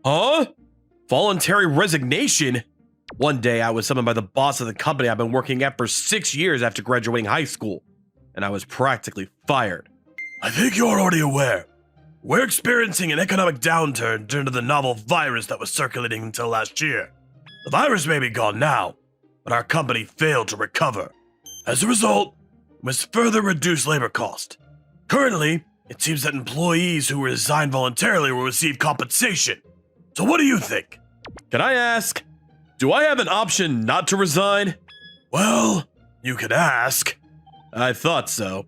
Huh? Voluntary resignation? One day I was summoned by the boss of the company I've been working at for 6 years after graduating high school, and I was practically fired. I think you're already aware. We're experiencing an economic downturn due to the novel virus that was circulating until last year. The virus may be gone now, but our company failed to recover. As a result, we must further reduce labor cost. Currently, it seems that employees who resign voluntarily will receive compensation. So what do you think? Can I ask, do I have an option not to resign? Well, you could ask. I thought so.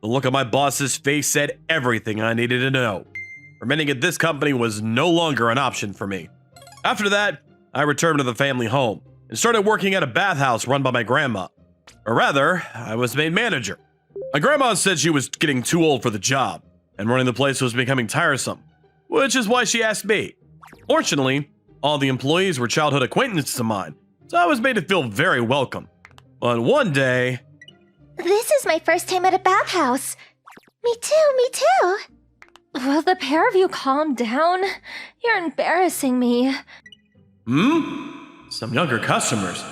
The look on my boss's face said everything I needed to know. Remaining at this company was no longer an option for me. After that, I returned to the family home and started working at a bathhouse run by my grandma. Or rather, I was made manager. My grandma said she was getting too old for the job, and running the place was becoming tiresome, which is why she asked me. Fortunately, all the employees were childhood acquaintances of mine, so I was made to feel very welcome. But one day... This is my first time at a bathhouse. Me too. Will the pair of you calm down? You're embarrassing me. Some younger customers.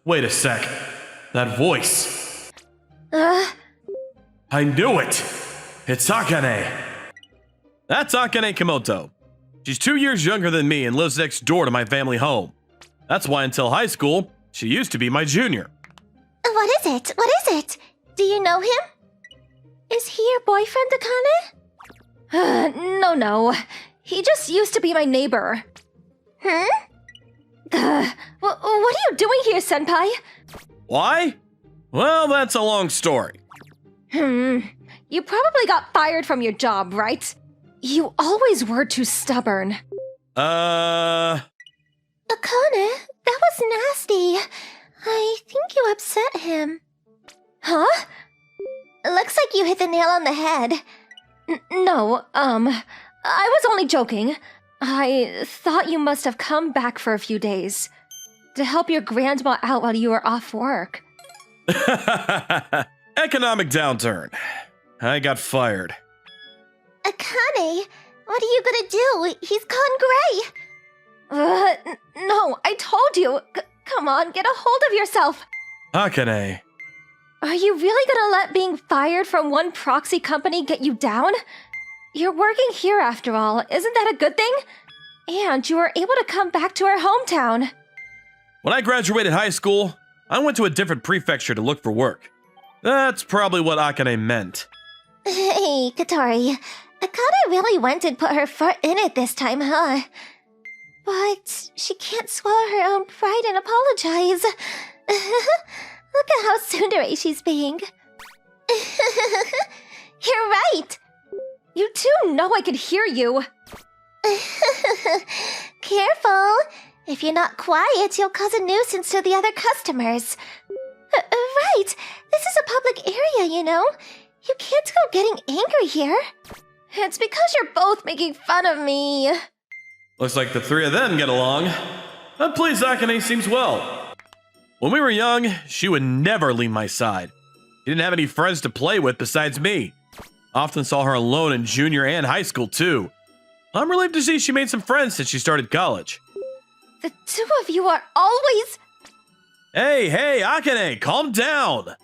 Wait a sec. That voice. I knew it! It's Akane! That's Akane Kimoto. She's 2 years younger than me and lives next door to my family home. That's why until high school, she used to be my junior. What is it? Do you know him? Is he your boyfriend, Akane? No. He just used to be my neighbor. What are you doing here, senpai? Why? Well, that's a long story. You probably got fired from your job, right? You always were too stubborn. Akane, that was nasty. I think you upset him. Huh? Looks like you hit the nail on the head. No, I was only joking. I thought you must have come back for a few days to help your grandma out while you were off work. Economic downturn. I got fired. Akane, what are you gonna do? He's gone gray. No, I told you. Come on, get a hold of yourself. Akane. Are you really gonna let being fired from one proxy company get you down? You're working here after all, isn't that a good thing? And you were able to come back to our hometown. When I graduated high school, I went to a different prefecture to look for work. That's probably what Akane meant. Hey, Katori. Akane really went and put her foot in it this time, huh? But she can't swallow her own pride and apologize. Look at how tsundere she's being. You're right. You too know I could hear you. Careful. If you're not quiet, you'll cause a nuisance to the other customers. Right. This is a public area, you know. You can't go getting angry here. It's because you're both making fun of me. Looks like the three of them get along. That pleased Akane seems well. When we were young, she would never leave my side. She didn't have any friends to play with besides me. Often saw her alone in junior and high school too. I'm relieved to see she made some friends since she started college. The two of you are always... Hey, Akane, calm down.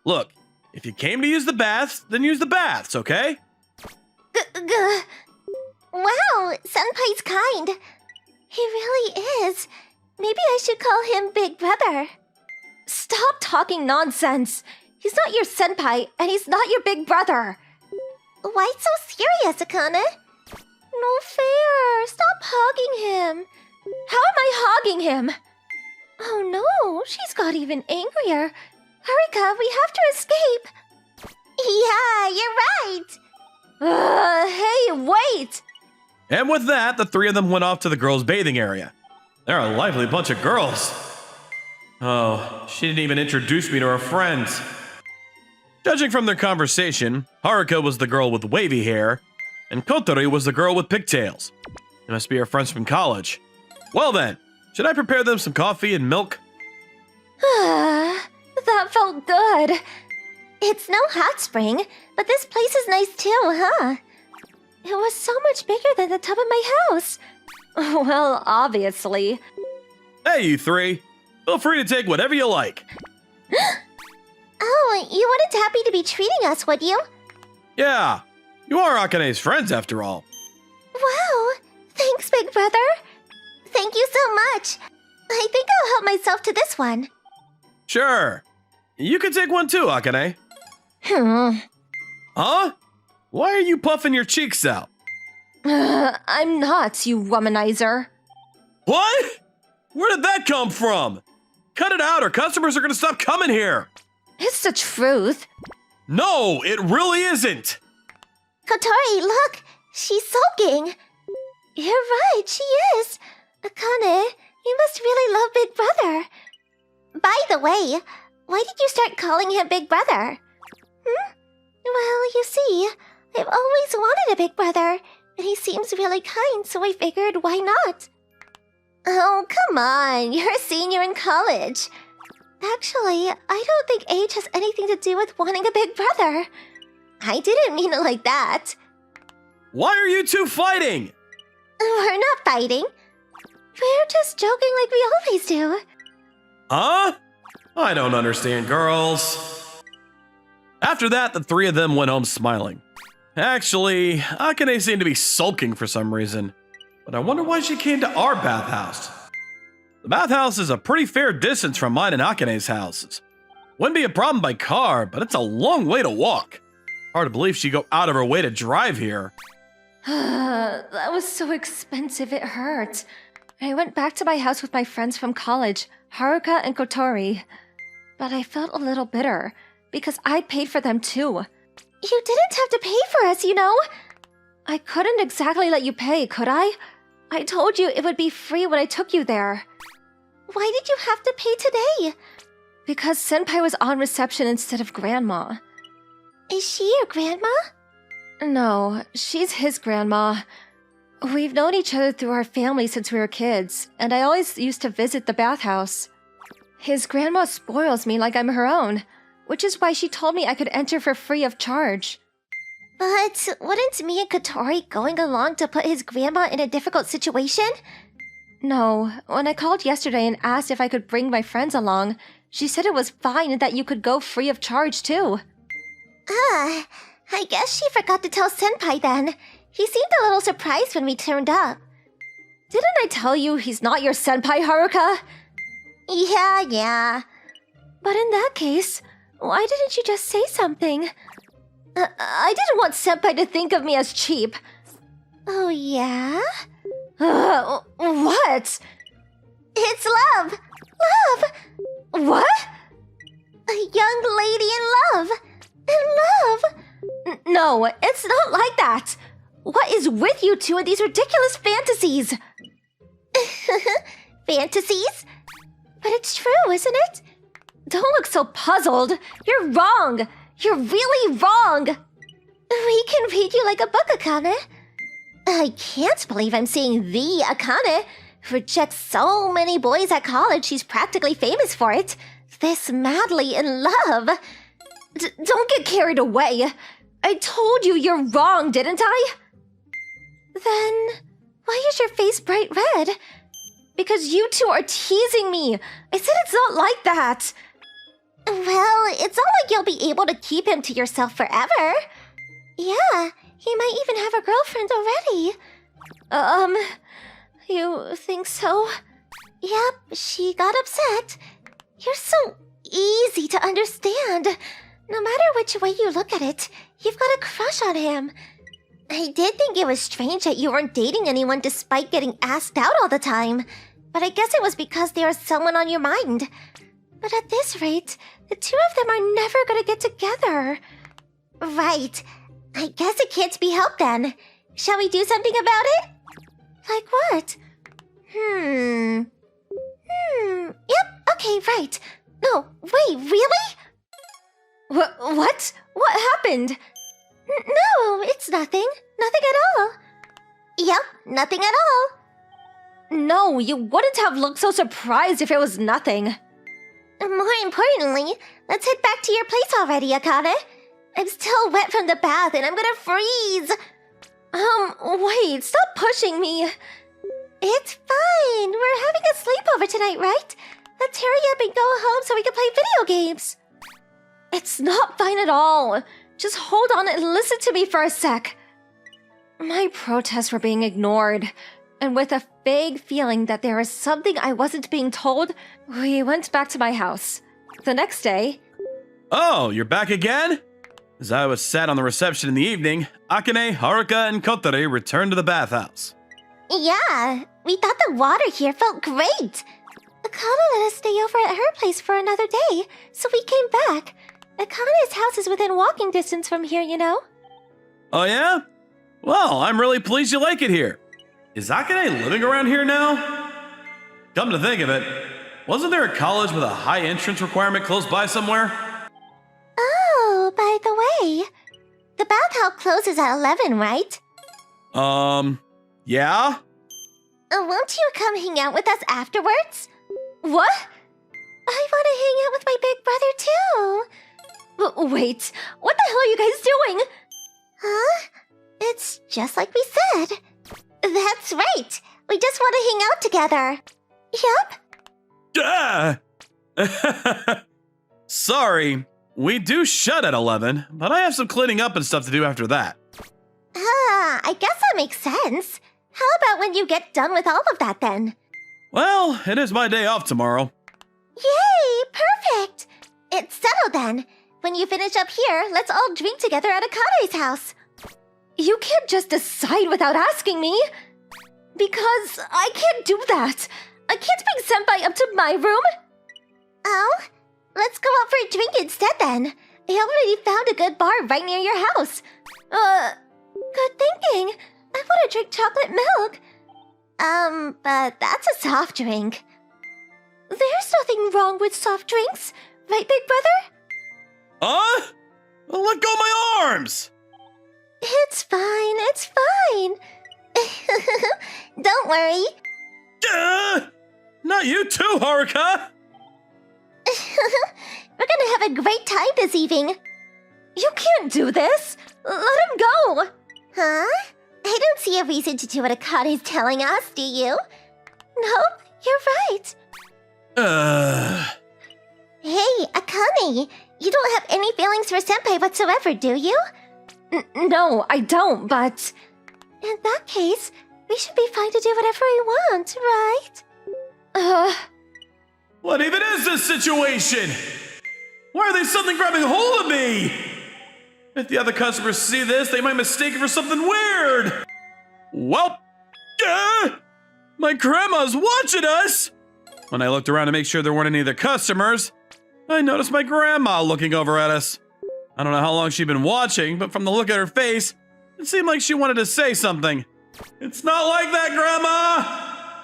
Look, if you came to use the baths, then use the baths, okay? Wow, Senpai's kind. He really is. Maybe I should call him Big Brother. Stop talking nonsense. He's not your senpai, and he's not your big brother. Why so serious, Akane? No fair. Stop hugging him. How am I hogging him? Oh no, she's got even angrier. Harika, we have to escape. Yeah, you're right. Hey, wait! And with that, the three of them went off to the girls' bathing area. They're a lively bunch of girls. Oh, she didn't even introduce me to her friends. Judging from their conversation, Haruka was the girl with wavy hair, and Kotori was the girl with pigtails. They must be her friends from college. Well then, should I prepare them some coffee and milk? That felt good. It's no hot spring, but this place is nice too, huh? It was so much bigger than the top of my house. Well, obviously. Hey, you three. Feel free to take whatever you like. Oh, you wouldn't happy to be treating us, would you? Yeah, you are Akane's friends after all. Wow, thanks, big brother. Thank you so much. I think I'll help myself to this one. Sure. You can take one too, Akane. Huh? Why are you puffing your cheeks out? I'm not, you womanizer. What? Where did that come from? Cut it out or customers are gonna stop coming here. It's the truth. No, it really isn't. Kotori, look! She's sulking! You're right, she is! Akane, you must really love Big Brother. By the way, why did you start calling him Big Brother? Well, you see, I've always wanted a Big Brother, and he seems really kind, so I figured why not? Oh, come on, you're a senior in college. Actually, I don't think age has anything to do with wanting a big brother. I didn't mean it like that. Why are you two fighting? We're not fighting. We're just joking like we always do. Huh? I don't understand, girls. After that, the three of them went home smiling. Actually, Akane seemed to be sulking for some reason, but I wonder why she came to our bathhouse. The bathhouse is a pretty fair distance from mine and Akane's houses. Wouldn't be a problem by car, but it's a long way to walk. Hard to believe she'd go out of her way to drive here. That was so expensive, it hurt. I went back to my house with my friends from college, Haruka and Kotori. But I felt a little bitter, because I paid for them too. You didn't have to pay for us, you know. I couldn't exactly let you pay, could I? I told you it would be free when I took you there. Why did you have to pay today? Because Senpai was on reception instead of Grandma. Is she your grandma? No, she's his grandma. We've known each other through our family since we were kids, and I always used to visit the bathhouse. His grandma spoils me like I'm her own, which is why she told me I could enter for free of charge. But wouldn't me and Kotori going along to put his grandma in a difficult situation? No, when I called yesterday and asked if I could bring my friends along, she said it was fine and that you could go free of charge too. I guess she forgot to tell Senpai then. He seemed a little surprised when we turned up. Didn't I tell you he's not your senpai, Haruka? Yeah. But in that case, why didn't you just say something? I didn't want senpai to think of me as cheap. Oh, yeah? What? It's love! Love! What? A young lady in love! In love! No, it's not like that. What is with you two and these ridiculous fantasies? Fantasies? But it's true, isn't it? Don't look so puzzled. You're wrong. You're really wrong. We can read you like a book, Akane. I can't believe I'm seeing the Akane reject so many boys at college she's practically famous for it. This madly in love. Don't get carried away. I told you you're wrong, didn't I? Then why is your face bright red? Because you two are teasing me. I said it's not like that. Well, it's not like you'll be able to keep him to yourself forever. Yeah, he might even have a girlfriend already. You think so? Yep, she got upset. You're so easy to understand. No matter which way you look at it, you've got a crush on him. I did think it was strange that you weren't dating anyone despite getting asked out all the time. But I guess it was because there was someone on your mind. But at this rate, the two of them are never gonna get together. Right. I guess it can't be helped then. Shall we do something about it? Like what? Yep, okay, right. No, wait, really? What? What happened? No, it's nothing. Nothing at all. Yep, nothing at all. No, you wouldn't have looked so surprised if it was nothing. More importantly, let's head back to your place already, Akane. I'm still wet from the bath and I'm gonna freeze. Wait, stop pushing me. It's fine. We're having a sleepover tonight, right? Let's hurry up and go home so we can play video games. It's not fine at all. Just hold on and listen to me for a sec. My protests were being ignored, and with a vague feeling that there was something I wasn't being told, we went back to my house. The next day... Oh, you're back again? As I was sat on the reception in the evening, Akane, Haruka, and Kotori returned to the bathhouse. Yeah, we thought the water here felt great. Akane let us stay over at her place for another day, so we came back. Akane's house is within walking distance from here, you know? Oh yeah? Well, I'm really pleased you like it here. Is Akane living around here now? Come to think of it, wasn't there a college with a high entrance requirement close by somewhere? Oh, by the way, the bathhouse closes at 11, right? Yeah? Won't you come hang out with us afterwards? What? I want to hang out with my big brother, too. Wait, what the hell are you guys doing? Huh? It's just like we said. That's right. We just want to hang out together. Yup. Sorry, we do shut at 11, but I have some cleaning up and stuff to do after that. I guess that makes sense. How about when you get done with all of that then? Well, it is my day off tomorrow. Yay! Perfect! It's settled then. When you finish up here, let's all drink together at Akane's house. You can't just decide without asking me. Because I can't do that. I can't bring Senpai up to my room. Oh? Let's go out for a drink instead then. I already found a good bar right near your house. Good thinking. I want to drink chocolate milk. But that's a soft drink. There's nothing wrong with soft drinks, right, big brother? Well, let go of my arms! It's fine, it's fine. Don't worry. Not you too, Haruka! We're gonna have a great time this evening. You can't do this. Let him go. Huh? I don't see a reason to do what Akane's telling us, do you? Nope, you're right. Hey, Akane, you don't have any feelings for Senpai whatsoever, do you? No, I don't, but... In that case, we should be fine to do whatever we want, right? What even is this situation? Why are they suddenly grabbing hold of me? If the other customers see this, they might mistake it for something weird. Well, my grandma's watching us. When I looked around to make sure there weren't any other customers, I noticed my grandma looking over at us. I don't know how long she'd been watching, but from the look at her face, it seemed like she wanted to say something. It's not like that, Grandma!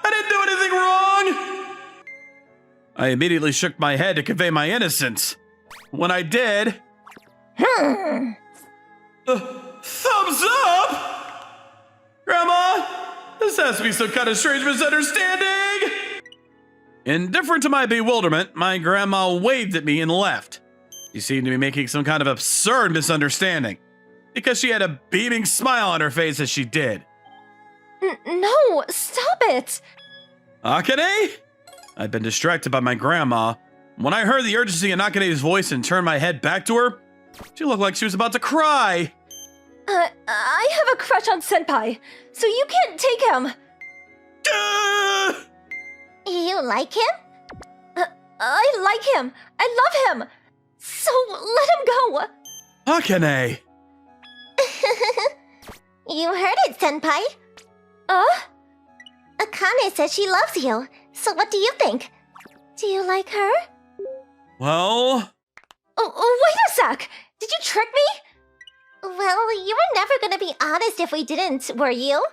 I didn't do anything wrong! I immediately shook my head to convey my innocence. When I did... Thumbs up! Grandma, this has to be some kind of strange misunderstanding! Indifferent to my bewilderment, my grandma waved at me and left. She seemed to be making some kind of absurd misunderstanding, because she had a beaming smile on her face as she did. No, stop it! Akane? I'd been distracted by my grandma. When I heard the urgency in Akane's voice and turned my head back to her, she looked like she was about to cry. I have a crush on Senpai, so you can't take him. You like him? I like him. I love him. So let him go. Akane! You heard it, Senpai. Akane says she loves you. So what do you think? Do you like her? Well... Wait a sec! Did you trick me? Well, you were never gonna be honest if we didn't, were you?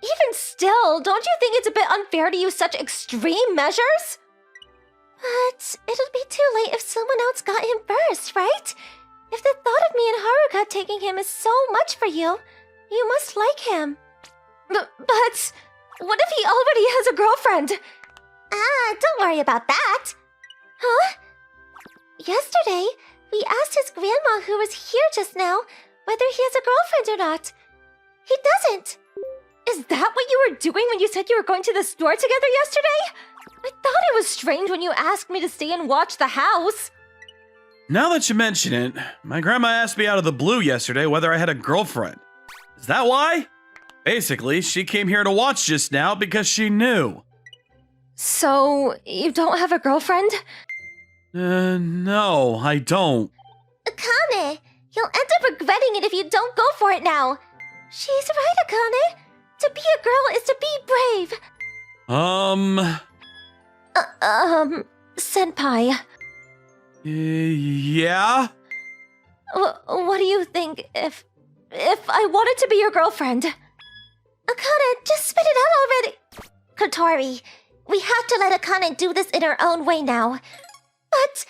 Even still, don't you think it's a bit unfair to use such extreme measures? But it'll be too late if someone else got him first, right? If the thought of me and Haruka taking him is so much for you, you must like him. But what if he already has a girlfriend? Don't worry about that. Huh? Yesterday, we asked his grandma who was here just now whether he has a girlfriend or not. He doesn't. Is that what you were doing when you said you were going to the store together yesterday? I thought it was strange when you asked me to stay and watch the house. Now that you mention it, my grandma asked me out of the blue yesterday whether I had a girlfriend. Is that why? Basically, she came here to watch just now because she knew. So, you don't have a girlfriend? No, I don't. Akane, you'll end up regretting it if you don't go for it now. She's right, Akane. To be a girl is to be brave. Senpai. Yeah? What do you think if I wanted to be your girlfriend? Akane, just spit it out already. Katori, we have to let Akane do this in her own way now. But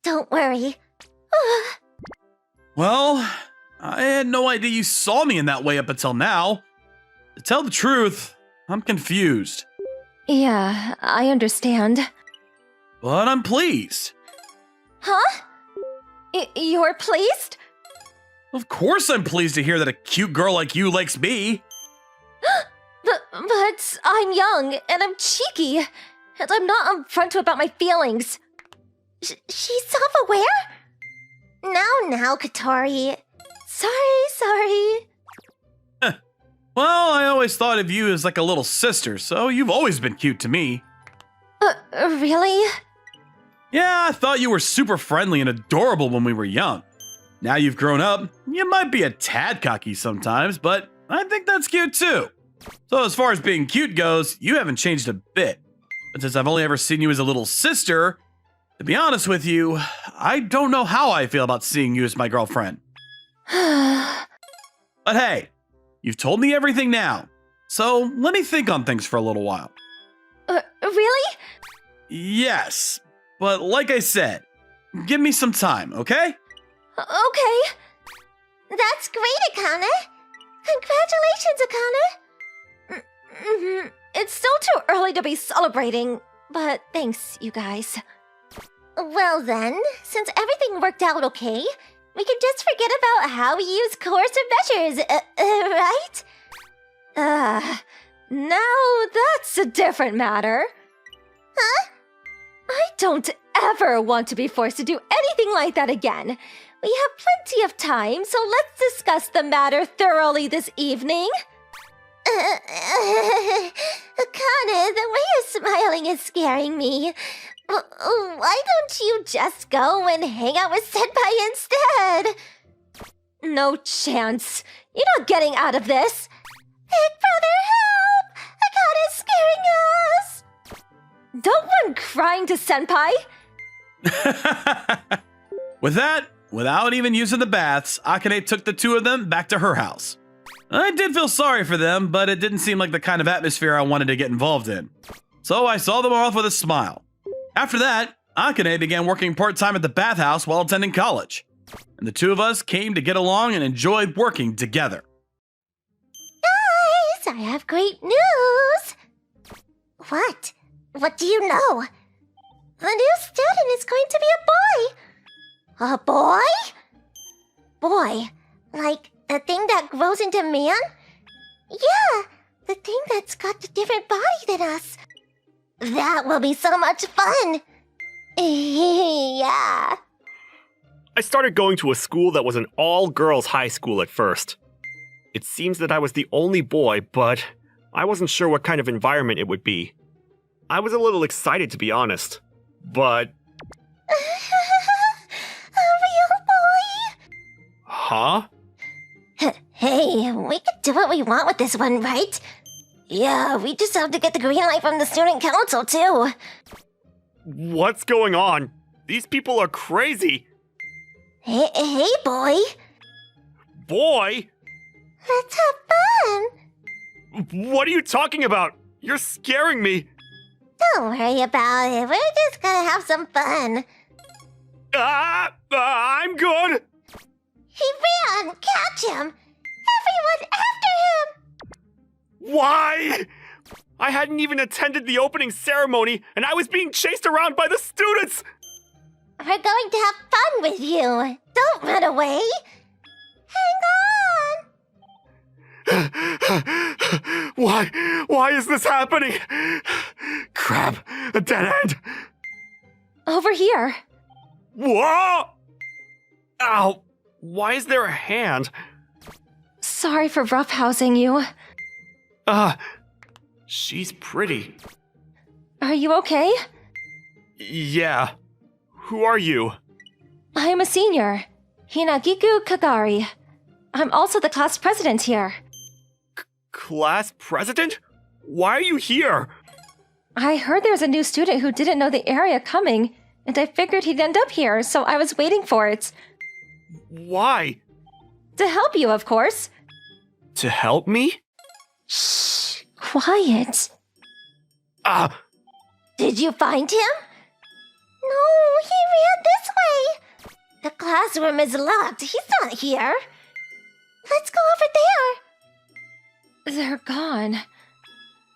don't worry. Well, I had no idea you saw me in that way up until now. To tell the truth, I'm confused. Yeah, I understand. But I'm pleased. Huh? You're pleased? Of course I'm pleased to hear that a cute girl like you likes me. But I'm young, and I'm cheeky, and I'm not upfront about my feelings. She's self-aware? Now, Katori. Sorry. Well, I always thought of you as like a little sister, so you've always been cute to me. Really? Yeah, I thought you were super friendly and adorable when we were young. Now you've grown up, you might be a tad cocky sometimes, but I think that's cute too. So as far as being cute goes, you haven't changed a bit. But since I've only ever seen you as a little sister, to be honest with you, I don't know how I feel about seeing you as my girlfriend. But hey, you've told me everything now, so let me think on things for a little while. Really? Yes, but like I said, give me some time, okay? Okay. That's great, Akane. Congratulations, Akane. It's still too early to be celebrating, but thanks, you guys. Well then, since everything worked out okay, we can just forget about how we use coercive measures, right? Now that's a different matter. Huh? I don't ever want to be forced to do anything like that again. We have plenty of time, so let's discuss the matter thoroughly this evening. Akane, the way you're smiling is scaring me. Why don't you just go and hang out with Senpai instead? No chance. You're not getting out of this. Big brother, help! Akane's scaring us! Don't run crying to Senpai. With that, without even using the baths, Akane took the two of them back to her house. I did feel sorry for them, but it didn't seem like the kind of atmosphere I wanted to get involved in. So I saw them off with a smile. After that, Akane began working part-time at the bathhouse while attending college. And the two of us came to get along and enjoyed working together. Guys, I have great news! What? What do you know? The new student is going to be a boy! A boy? Boy, like the thing that grows into man? Yeah, the thing that's got a different body than us. That will be so much fun! Yeah. I started going to a school that was an all-girls high school at first. It seems that I was the only boy, but I wasn't sure what kind of environment it would be. I was a little excited, to be honest, but... A real boy? Huh? Hey, we can do what we want with this one, right? Yeah, we just have to get the green light from the student council, too. What's going on? These people are crazy! Hey, boy. Boy? Let's have fun. What are you talking about? You're scaring me! Don't worry about it. We're just gonna have some fun. I'm good! He ran! Catch him! Everyone after him! Why? I hadn't even attended the opening ceremony, and I was being chased around by the students! We're going to have fun with you. Don't run away. Hang Why is this happening? Crap, a dead end. Over here. Whoa! Ow, why is there a hand? Sorry for roughhousing you. She's pretty. Are you okay? Yeah. Who are you? I am a senior. Hinagiku Kagari. I'm also the class president here. Class president? Why are you here? I heard there's a new student who didn't know the area coming, and I figured he'd end up here, so I was waiting for it. Why? To help you, of course. To help me? Shh, quiet. Did you find him? No, he ran this way. The classroom is locked. He's not here. Let's go over there. They're gone.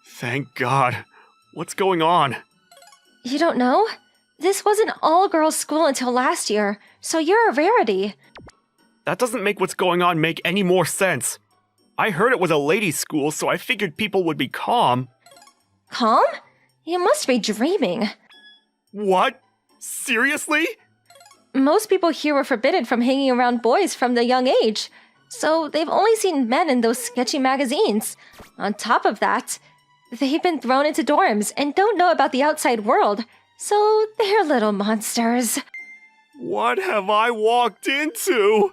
Thank God. What's going on? You don't know? This was an all-girls school until last year, so you're a rarity. That doesn't make what's going on make any more sense. I heard it was a ladies' school, so I figured people would be calm. Calm? You must be dreaming. What? Seriously? Most people here were forbidden from hanging around boys from the young age, so they've only seen men in those sketchy magazines. On top of that, they've been thrown into dorms and don't know about the outside world, so they're little monsters. What have I walked into?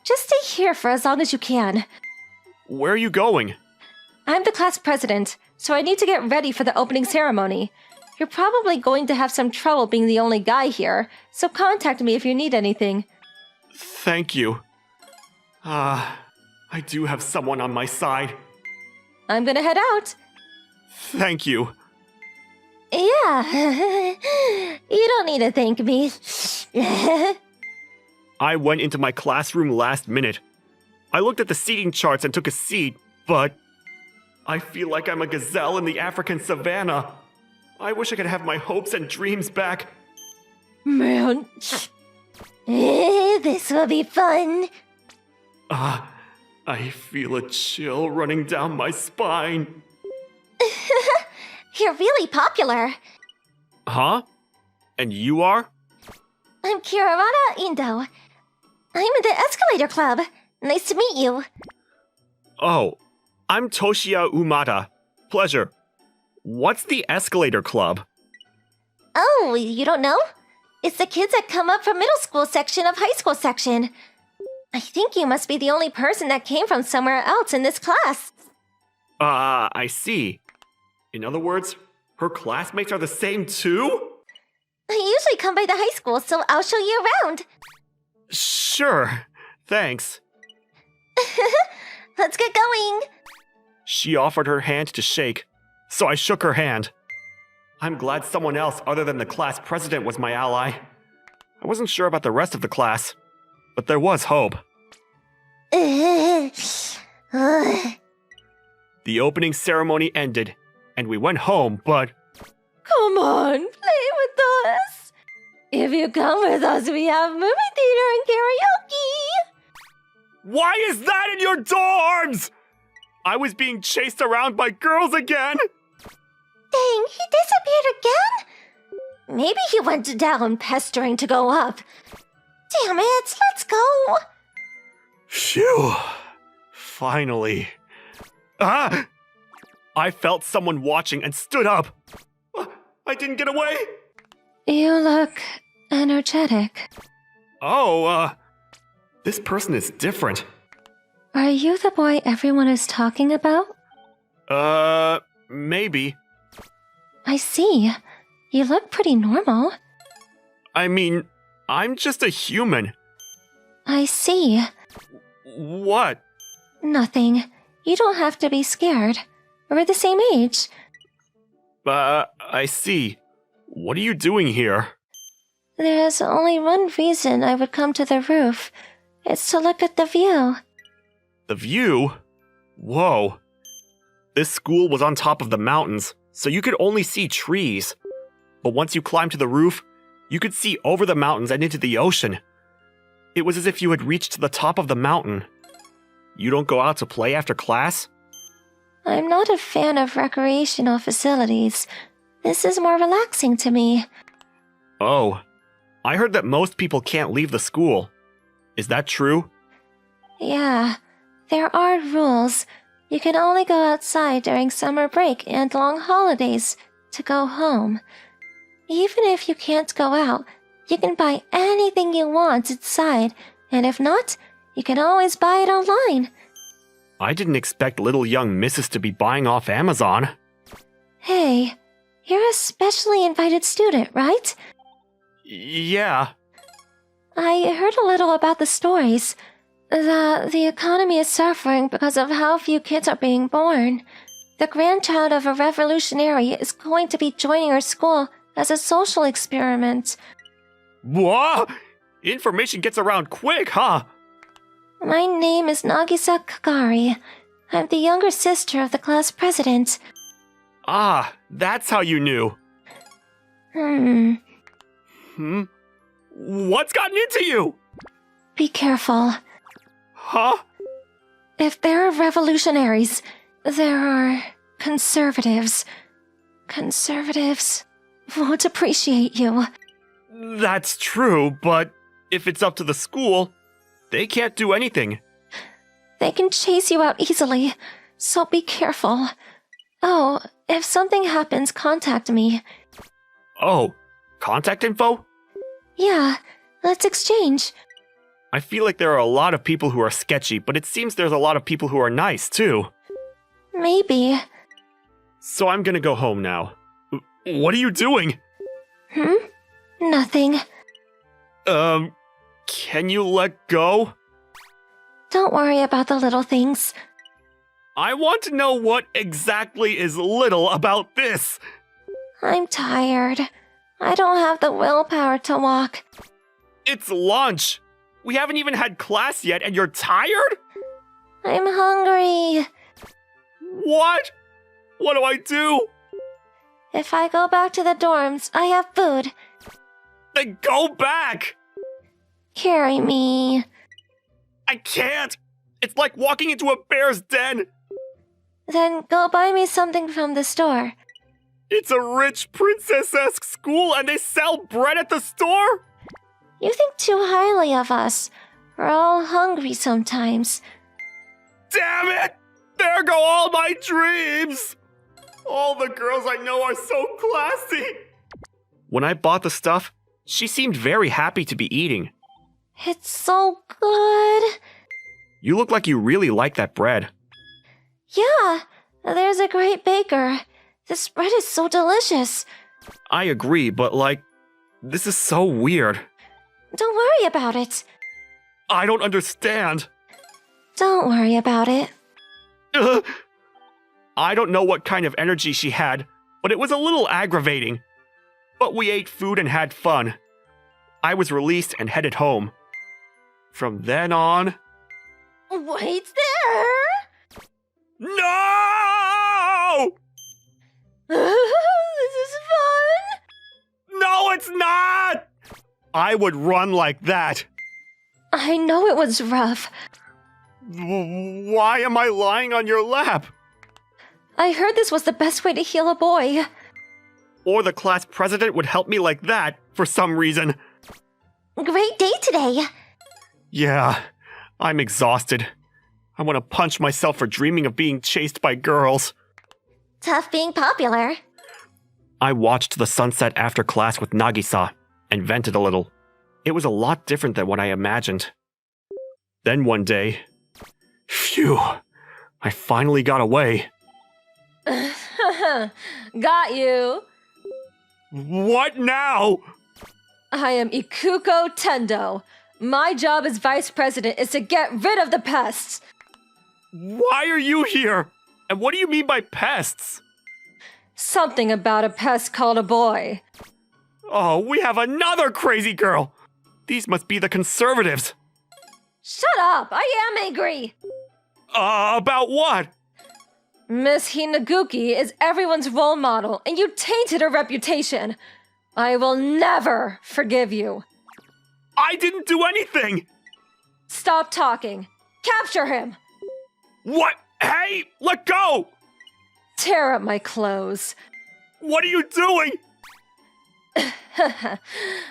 Just stay here for as long as you can. Where are you going? I'm the class president, so I need to get ready for the opening ceremony. You're probably going to have some trouble being the only guy here, so contact me if you need anything. Thank you. I do have someone on my side. I'm gonna head out. Thank you. Yeah, you don't need to thank me. I went into my classroom last minute. I looked at the seating charts and took a seat, but I feel like I'm a gazelle in the African savannah. I wish I could have my hopes and dreams back. Man. This will be fun. I feel a chill running down my spine. You're really popular. Huh? And you are? I'm Kirarana Indo. I'm in the Escalator Club. Nice to meet you. Oh, I'm Toshiya Umada. Pleasure. What's the Escalator Club? Oh, you don't know? It's the kids that come up from middle school section of high school section. I think you must be the only person that came from somewhere else in this class. I see. In other words, her classmates are the same too? I usually come by the high school, so I'll show you around. Sure. Thanks. Let's get going. She offered her hand to shake, so I shook her hand. I'm glad someone else other than the class president was my ally. I wasn't sure about the rest of the class, but there was hope. The opening ceremony ended, and we went home, but... Come on, play with us. If you come with us, we have movie theater and karaoke. Why is that in your dorms? I was being chased around by girls again. Dang, he disappeared again? Maybe he went down, pestering to go up. Damn it, let's go. Phew. Finally. I felt someone watching and stood up. I didn't get away. You look energetic. Oh, this person is different. Are you the boy everyone is talking about? Maybe. I see. You look pretty normal. I mean, I'm just a human. I see. What? Nothing. You don't have to be scared. We're the same age. I see. What are you doing here? There's only one reason I would come to the roof. It's to look at the view. The view? Whoa. This school was on top of the mountains, so you could only see trees. But once you climbed to the roof, you could see over the mountains and into the ocean. It was as if you had reached the top of the mountain. You don't go out to play after class? I'm not a fan of recreational facilities. This is more relaxing to me. Oh, I heard that most people can't leave the school. Is that true? Yeah, there are rules. You can only go outside during summer break and long holidays to go home. Even if you can't go out, you can buy anything you want inside, and if not, you can always buy it online. I didn't expect little young missus to be buying off Amazon. Hey, you're a specially invited student, right? Yeah. I heard a little about the stories. The economy is suffering because of how few kids are being born. The grandchild of a revolutionary is going to be joining our school as a social experiment. What? Information gets around quick, huh? My name is Nagisa Kagari. I'm the younger sister of the class president. Ah, that's how you knew. What's gotten into you? Be careful. Huh? If there are revolutionaries, there are conservatives. Conservatives won't appreciate you. That's true, but if it's up to the school, they can't do anything. They can chase you out easily, so be careful. Oh, if something happens, contact me. Oh, contact info? Yeah, let's exchange. I feel like there are a lot of people who are sketchy, but it seems there's a lot of people who are nice, too. Maybe. So I'm gonna go home now. What are you doing? Nothing. Can you let go? Don't worry about the little things. I want to know what exactly is little about this. I'm tired. I don't have the willpower to walk. It's lunch. We haven't even had class yet and you're tired? I'm hungry. What? What do I do? If I go back to the dorms, I have food. Then go back! Carry me. I can't! It's like walking into a bear's den! Then go buy me something from the store. It's a rich princess-esque school and they sell bread at the store? You think too highly of us. We're all hungry sometimes. Damn it! There go all my dreams! All the girls I know are so classy! When I bought the stuff, she seemed very happy to be eating. It's so good. You look like you really like that bread. Yeah, there's a great baker. This bread is so delicious. I agree, but this is so weird. Don't worry about it. I don't understand. Don't worry about it. I don't know what kind of energy she had, but it was a little aggravating. But we ate food and had fun. I was released and headed home. From then on... Wait there! No! This is fun! No, it's not! I would run like that. I know it was rough. Why am I lying on your lap? I heard this was the best way to heal a boy. Or the class president would help me like that, for some reason. Great day today. Yeah, I'm exhausted. I want to punch myself for dreaming of being chased by girls. Tough being popular. I watched the sunset after class with Nagisa and vented a little. It was a lot different than what I imagined. Then one day... Phew, I finally got away. Got you. What now? I am Ikuko Tendo. My job as vice president is to get rid of the pests. Why are you here? And what do you mean by pests? Something about a pest called a boy. Oh, we have another crazy girl. These must be the conservatives. Shut up! I am angry! About what? Miss Hinaguki is everyone's role model, and you tainted her reputation. I will never forgive you. I didn't do anything! Stop talking. Capture him! What? Hey, let go! Tear up my clothes. What are you doing?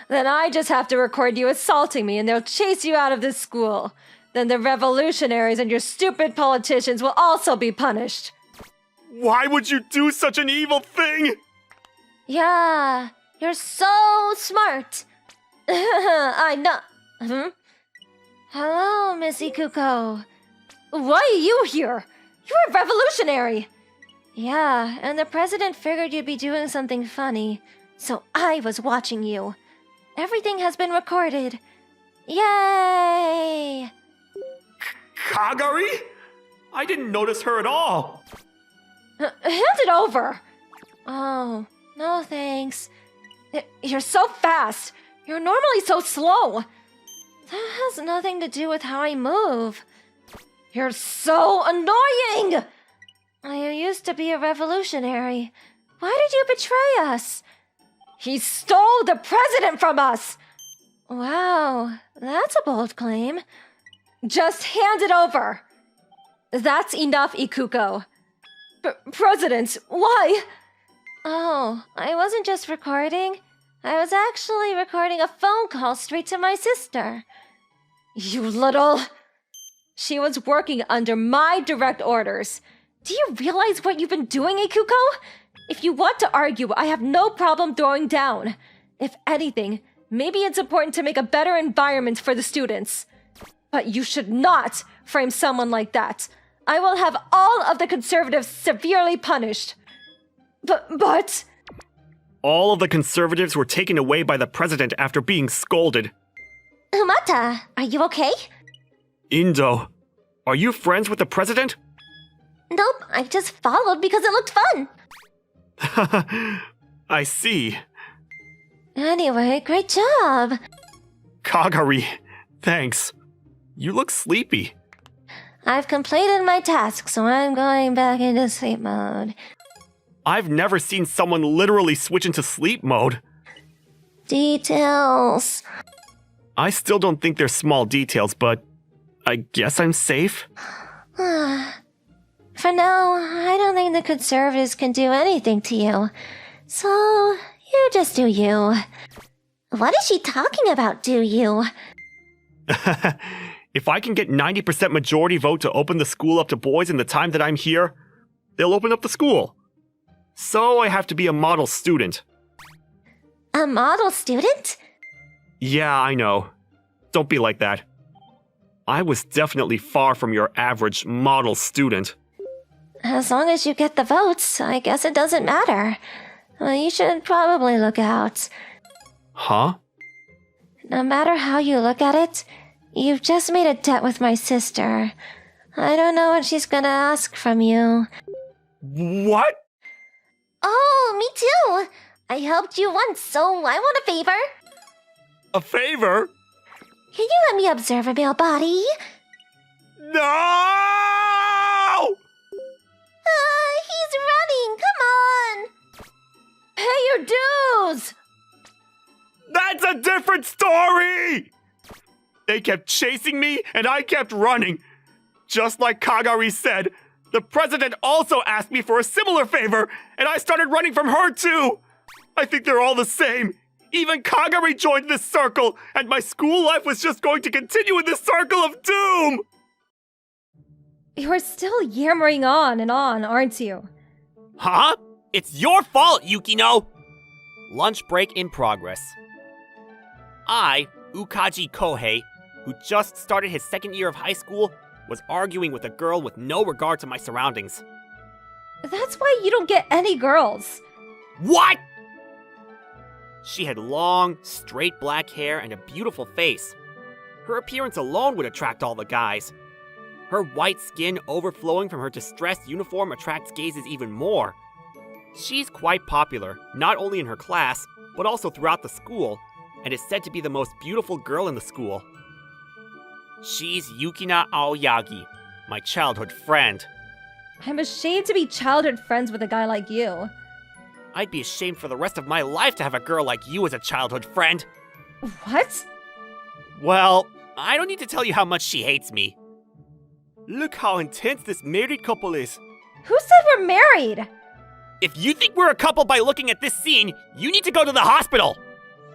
Then I just have to record you assaulting me and they'll chase you out of this school. Then the revolutionaries and your stupid politicians will also be punished. Why would you do such an evil thing? Yeah, you're so smart. I know. Hello, Miss Ikuko. Why are you here? You're a revolutionary. Yeah, and the president figured you'd be doing something funny, so I was watching you. Everything has been recorded. Yay! Kagari? I didn't notice her at all. Hand it over. Oh, no thanks. You're so fast. You're normally so slow. That has nothing to do with how I move. You're so annoying! I used to be a revolutionary. Why did you betray us? He stole the president from us! Wow, that's a bold claim. Just hand it over. That's enough, Ikuko. President, why? Oh, I wasn't just recording. I was actually recording a phone call straight to my sister. You little... She was working under my direct orders. Do you realize what you've been doing, Ikuko? If you want to argue, I have no problem throwing down. If anything, maybe it's important to make a better environment for the students. But you should not frame someone like that. I will have all of the conservatives severely punished. But... All of the conservatives were taken away by the president after being scolded. Umata, are you okay? Indo, are you friends with the president? Nope, I just followed because it looked fun. I see. Anyway, great job. Kagari, thanks. You look sleepy. I've completed my task, so I'm going back into sleep mode. I've never seen someone literally switch into sleep mode. Details. I still don't think they're small details, but I guess I'm safe. For now, I don't think the conservatives can do anything to you. So, you just do you. What is she talking about, do you? If I can get 90% majority vote to open the school up to boys in the time that I'm here, they'll open up the school. So I have to be a model student. A model student? Yeah, I know. Don't be like that. I was definitely far from your average model student. As long as you get the votes, I guess it doesn't matter. You should probably look out. Huh? No matter how you look at it, you've just made a debt with my sister. I don't know what she's gonna ask from you. What? Oh, me too! I helped you once, so I want a favor. A favor? Can you let me observe a male body? No! He's running, come on! Pay your dues! That's a different story! They kept chasing me, and I kept running. Just like Kagari said, the president also asked me for a similar favor, and I started running from her too. I think they're all the same. Even Kagari joined this circle, and my school life was just going to continue in this circle of doom! You're still yammering on and on, aren't you? Huh? It's your fault, Yukino! Lunch break in progress. I, Ukaji Kohei, who just started his second year of high school, was arguing with a girl with no regard to my surroundings. That's why you don't get any girls. What?! She had long, straight black hair and a beautiful face. Her appearance alone would attract all the guys. Her white skin overflowing from her distressed uniform attracts gazes even more. She's quite popular, not only in her class, but also throughout the school, and is said to be the most beautiful girl in the school. She's Yukina Aoyagi, my childhood friend. I'm ashamed to be childhood friends with a guy like you. I'd be ashamed for the rest of my life to have a girl like you as a childhood friend. What? Well, I don't need to tell you how much she hates me. Look how intense this married couple is. Who said we're married? If you think we're a couple by looking at this scene, you need to go to the hospital.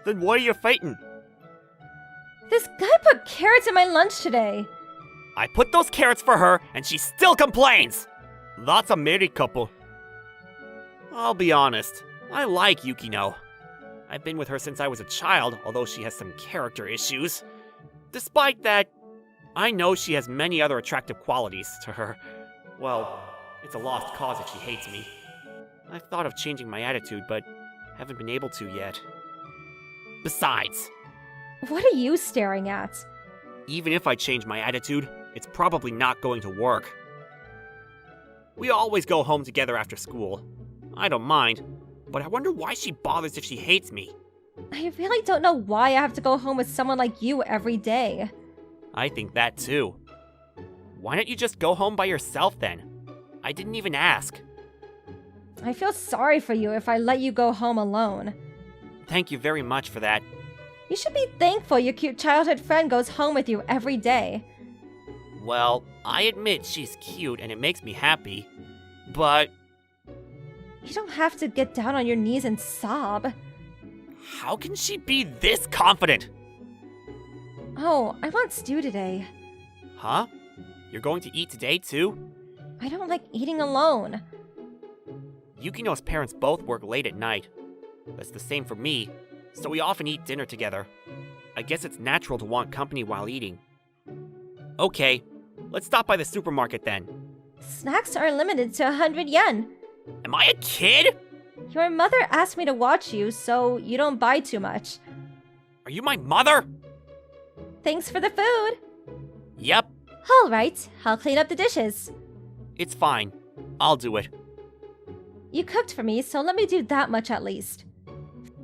Then why are you fighting? This guy put carrots in my lunch today. I put those carrots for her, and she still complains. That's a married couple. I'll be honest, I like Yukino. I've been with her since I was a child, although she has some character issues. Despite that, I know she has many other attractive qualities to her. Well, it's a lost cause if she hates me. I've thought of changing my attitude, but haven't been able to yet. Besides, What are you staring at? even if I change my attitude, it's probably not going to work. We always go home together after school. I don't mind, but I wonder why she bothers if she hates me. I really don't know why I have to go home with someone like you every day. I think that too. Why don't you just go home by yourself then? I didn't even ask. I feel sorry for you if I let you go home alone. Thank you very much for that. You should be thankful your cute childhood friend goes home with you every day. Well, I admit she's cute and it makes me happy, but You don't have to get down on your knees and sob. how can she be this confident? Oh, I want stew today. Huh? You're going to eat today too? I don't like eating alone. Yukino's parents both work late at night. That's the same for me, so we often eat dinner together. I guess it's natural to want company while eating. Okay, let's stop by the supermarket then. Snacks are limited to 100 yen. Am I a kid? Your mother asked me to watch you, so you don't buy too much. Are you my mother? Thanks for the food. Yep, Alright, I'll clean up the dishes. it's fine. I'll do it. You cooked for me, so let me do that much at least.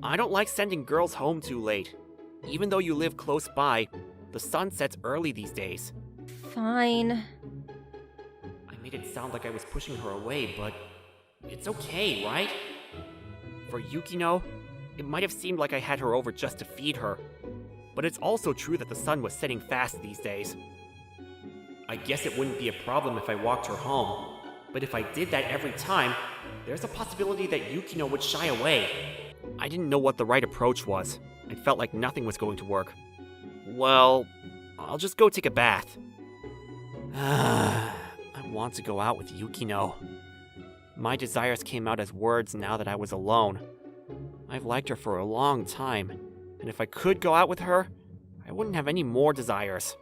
I don't like sending girls home too late. Even though you live close by, the sun sets early these days. Fine. I made it sound like I was pushing her away, but it's okay, right? For Yukino, it might have seemed like I had her over just to feed her. But it's also true that the sun was setting fast these days. I guess it wouldn't be a problem if I walked her home. But if I did that every time, there's a possibility that Yukino would shy away. I didn't know what the right approach was. It felt like nothing was going to work. Well, I'll just go take a bath. I want to go out with Yukino. My desires came out as words now that I was alone. I've liked her for a long time, and if I could go out with her, I wouldn't have any more desires.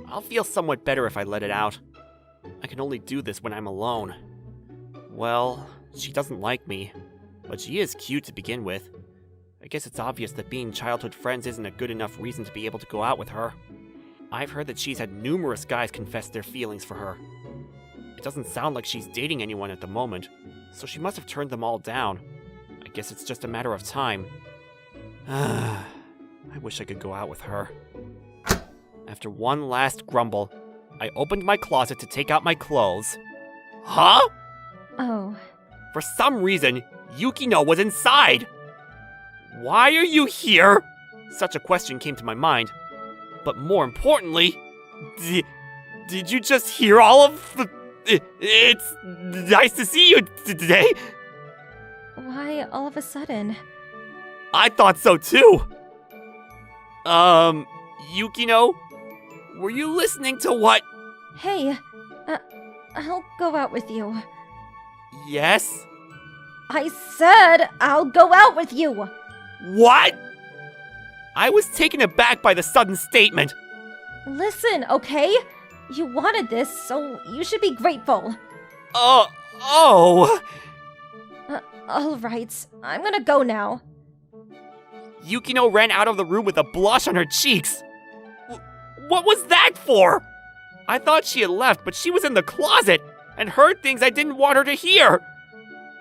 I'll feel somewhat better if I let it out. I can only do this when I'm alone. Well, she doesn't like me, but she is cute to begin with. I guess it's obvious that being childhood friends isn't a good enough reason to be able to go out with her. I've heard that she's had numerous guys confess their feelings for her. It doesn't sound like she's dating anyone at the moment, so she must have turned them all down. I guess it's just a matter of time. I wish I could go out with her. After one last grumble, I opened my closet to take out my clothes. Huh? Oh, For some reason, Yukino was inside. Why are you here? Such a question came to my mind. But more importantly, did you just hear all of the... It's nice to see you today. why all of a sudden? I thought so too. Yukino, were you listening to what? Hey, I'll go out with you. Yes? I said I'll go out with you. What? I was taken aback by the sudden statement. Listen, okay? You wanted this, so you should be grateful. Oh. Alright, I'm gonna go now. Yukino ran out of the room with a blush on her cheeks. What was that for? I thought she had left, but she was in the closet and heard things I didn't want her to hear.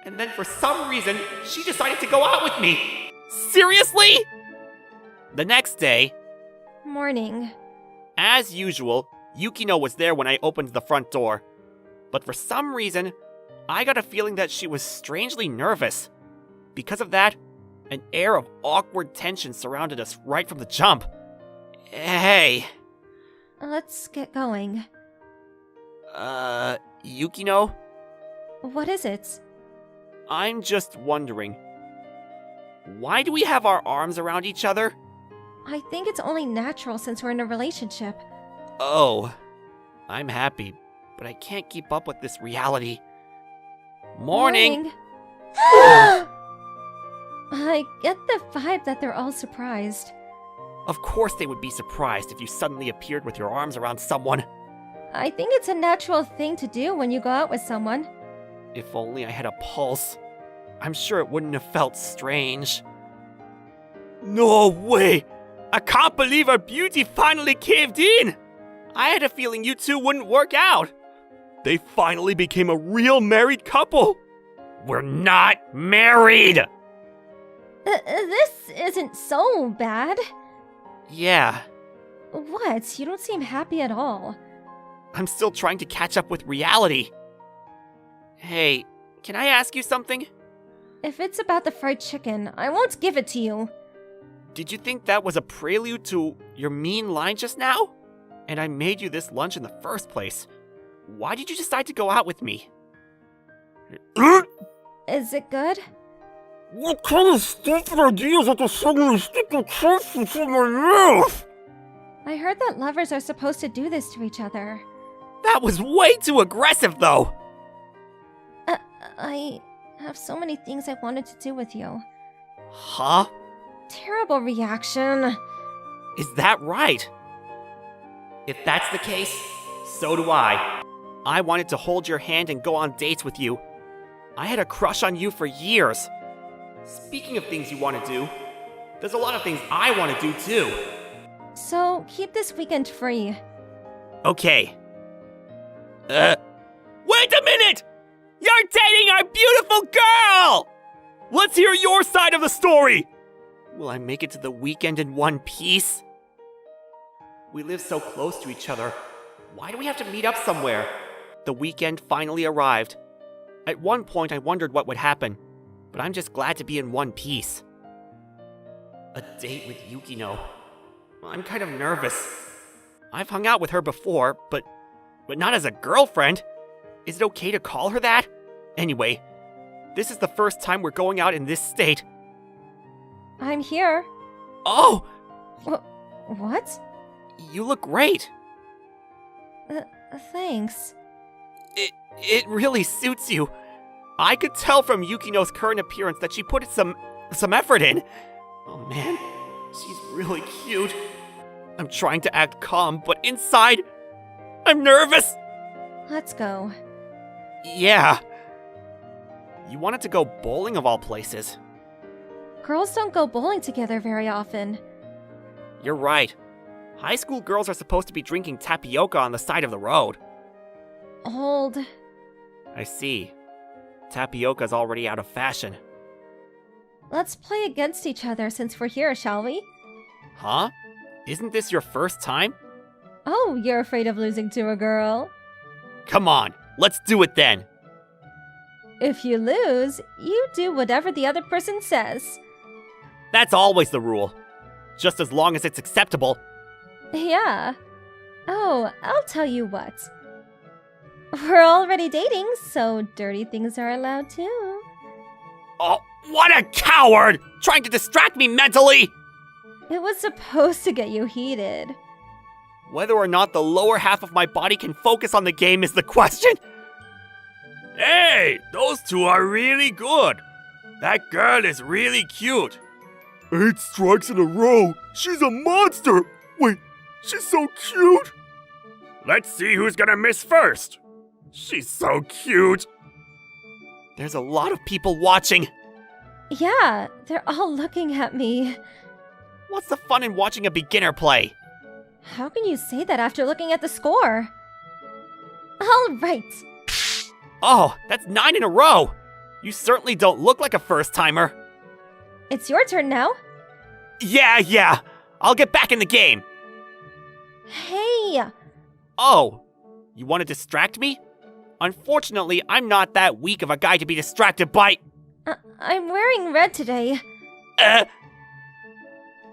And then for some reason, she decided to go out with me. Seriously? The next day, Morning. as usual, Yukino was there when I opened the front door. But for some reason, I got a feeling that she was strangely nervous. Because of that, an air of awkward tension surrounded us right from the jump. Hey. Let's get going. Yukino? What is it? I'm just wondering, why do we have our arms around each other? I think it's only natural since we're in a relationship. Oh, I'm happy, but I can't keep up with this reality. Morning! I get the vibe that they're all surprised. Of course they would be surprised if you suddenly appeared with your arms around someone. I think it's a natural thing to do when you go out with someone. If only I had a pulse. I'm sure it wouldn't have felt strange. No way! I can't believe our beauty finally caved in! I had a feeling you two wouldn't work out. They finally became a real married couple. We're not married! This isn't so bad. Yeah, What? You don't seem happy at all. I'm still trying to catch up with reality. Hey, can I ask you something? If it's about the fried chicken, I won't give it to you. Did you think that was a prelude to your mean line just now? And I made you this lunch in the first place. Why did you decide to go out with me? Is it good? What kind of stupid ideas are to suddenly stick a truth into my mouth? I heard that lovers are supposed to do this to each other. That was way too aggressive, though! I have so many things I wanted to do with you. Huh? Terrible reaction. Is that right? If that's the case, so do I. I wanted to hold your hand and go on dates with you. I had a crush on you for years. Speaking of things you want to do, there's a lot of things I want to do too. So, keep this weekend free. Okay. Wait a minute! You're dating our beautiful girl! Let's hear your side of the story! Will I make it to the weekend in one piece? We live so close to each other. Why do we have to meet up somewhere? The weekend finally arrived. At one point, I wondered what would happen, but I'm just glad to be in one piece. A date with Yukino. I'm kind of nervous. I've hung out with her before, but not as a girlfriend. Is it okay to call her that? Anyway, this is the first time we're going out in this state. I'm here. Oh! What? You look great. Thanks. It really suits you. I could tell from Yukino's current appearance that she put some effort in. Oh man, she's really cute. I'm trying to act calm, but inside, I'm nervous. Let's go. Yeah. You wanted to go bowling of all places. Girls don't go bowling together very often. You're right. High school girls are supposed to be drinking tapioca on the side of the road. Old. I see. Tapioca's already out of fashion. Let's play against each other since we're here, shall we? Huh? Isn't this your first time? Oh, you're afraid of losing to a girl. Come on, let's do it then. If you lose, you do whatever the other person says. That's always the rule. Just as long as it's acceptable. Yeah. Oh, I'll tell you what. We're already dating, so dirty things are allowed too. Oh, what a coward! Trying to distract me mentally! It was supposed to get you heated. Whether or not the lower half of my body can focus on the game is the question. Hey, those two are really good. That girl is really cute. 8 strikes in a row. She's a monster. Wait, she's so cute. Let's see who's gonna miss first. She's so cute. There's a lot of people watching. Yeah, they're all looking at me. What's the fun in watching a beginner play? How can you say that after looking at the score? All right. Oh, that's 9 in a row. You certainly don't look like a first-timer. It's your turn now. Yeah. I'll get back in the game. Hey! Oh, you want to distract me? Unfortunately, I'm not that weak of a guy to be distracted by... I'm wearing red today. Uh,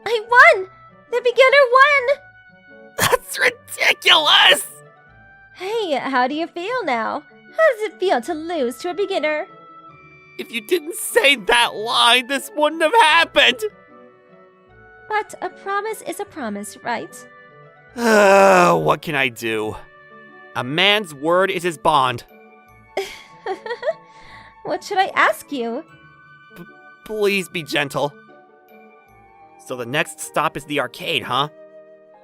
I won! The beginner won! That's ridiculous! Hey, how do you feel now? How does it feel to lose to a beginner? If you didn't say that line, this wouldn't have happened! But a promise is a promise, right? What can I do? A man's word is his bond. What should I ask you? Please be gentle. So the next stop is the arcade, huh?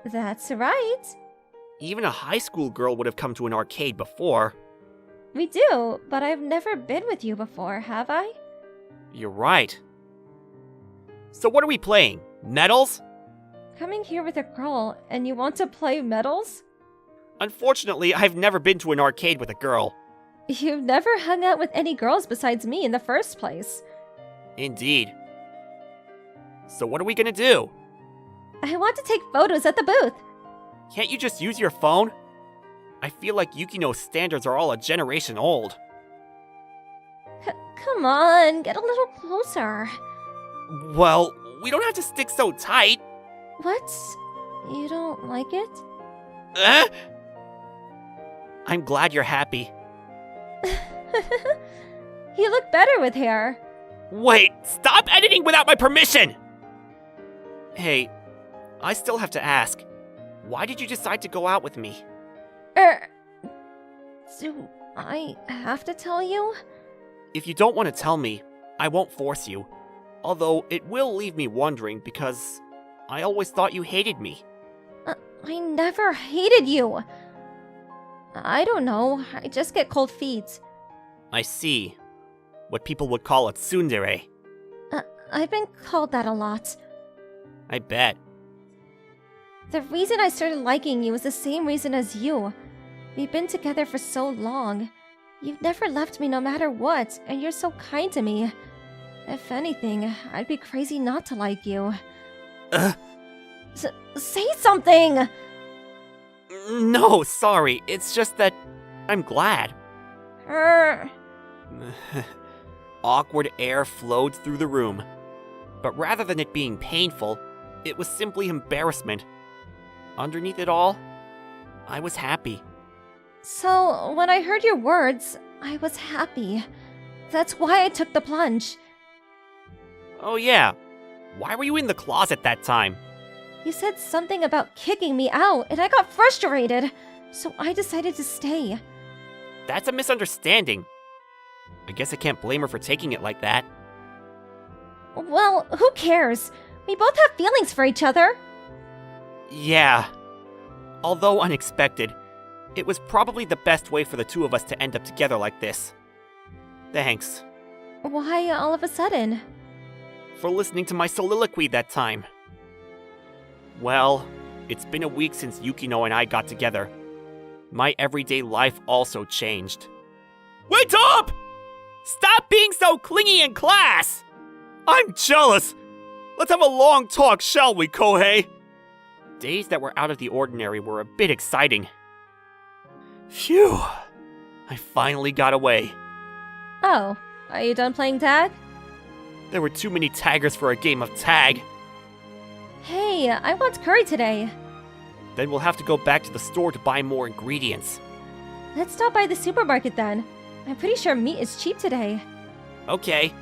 That's right. Even a high school girl would have come to an arcade before. We do, but I've never been with you before, have I? You're right. So what are we playing? Medals? Coming here with a girl and you want to play medals? Unfortunately, I've never been to an arcade with a girl. You've never hung out with any girls besides me in the first place. Indeed. So what are we gonna do? I want to take photos at the booth. Can't you just use your phone? I feel like Yukino's standards are all a generation old. Come on, get a little closer. Well, we don't have to stick so tight. What? You don't like it? I'm glad you're happy. You look better with hair. Wait, stop editing without my permission! Hey, I still have to ask. Why did you decide to go out with me? Do I have to tell you? If you don't want to tell me, I won't force you. Although it will leave me wondering because I always thought you hated me. I never hated you. I don't know, I just get cold feet. I see. What people would call a tsundere. I've been called that a lot. I bet. The reason I started liking you is the same reason as you. We've been together for so long. You've never left me no matter what, and you're so kind to me. If anything, I'd be crazy not to like you. Say something! No, sorry. It's just that I'm glad. Awkward air flowed through the room. But rather than it being painful, it was simply embarrassment. Underneath it all, I was happy. So, when I heard your words, I was happy. That's why I took the plunge. Oh yeah, why were you in the closet that time? You said something about kicking me out, and I got frustrated. So I decided to stay. That's a misunderstanding. I guess I can't blame her for taking it like that. Well, who cares? We both have feelings for each other. Yeah. Although unexpected, it was probably the best way for the two of us to end up together like this. Thanks. Why all of a sudden? For listening to my soliloquy that time. Well, it's been a week since Yukino and I got together. My everyday life also changed. Wait up! Stop being so clingy in class! I'm jealous! Let's have a long talk, shall we, Kohei? Days that were out of the ordinary were a bit exciting. Phew. I finally got away. Oh, are you done playing tag? There were too many taggers for a game of tag. Hey, I want curry today. Then we'll have to go back to the store to buy more ingredients. Let's stop by the supermarket then. I'm pretty sure meat is cheap today. Okay.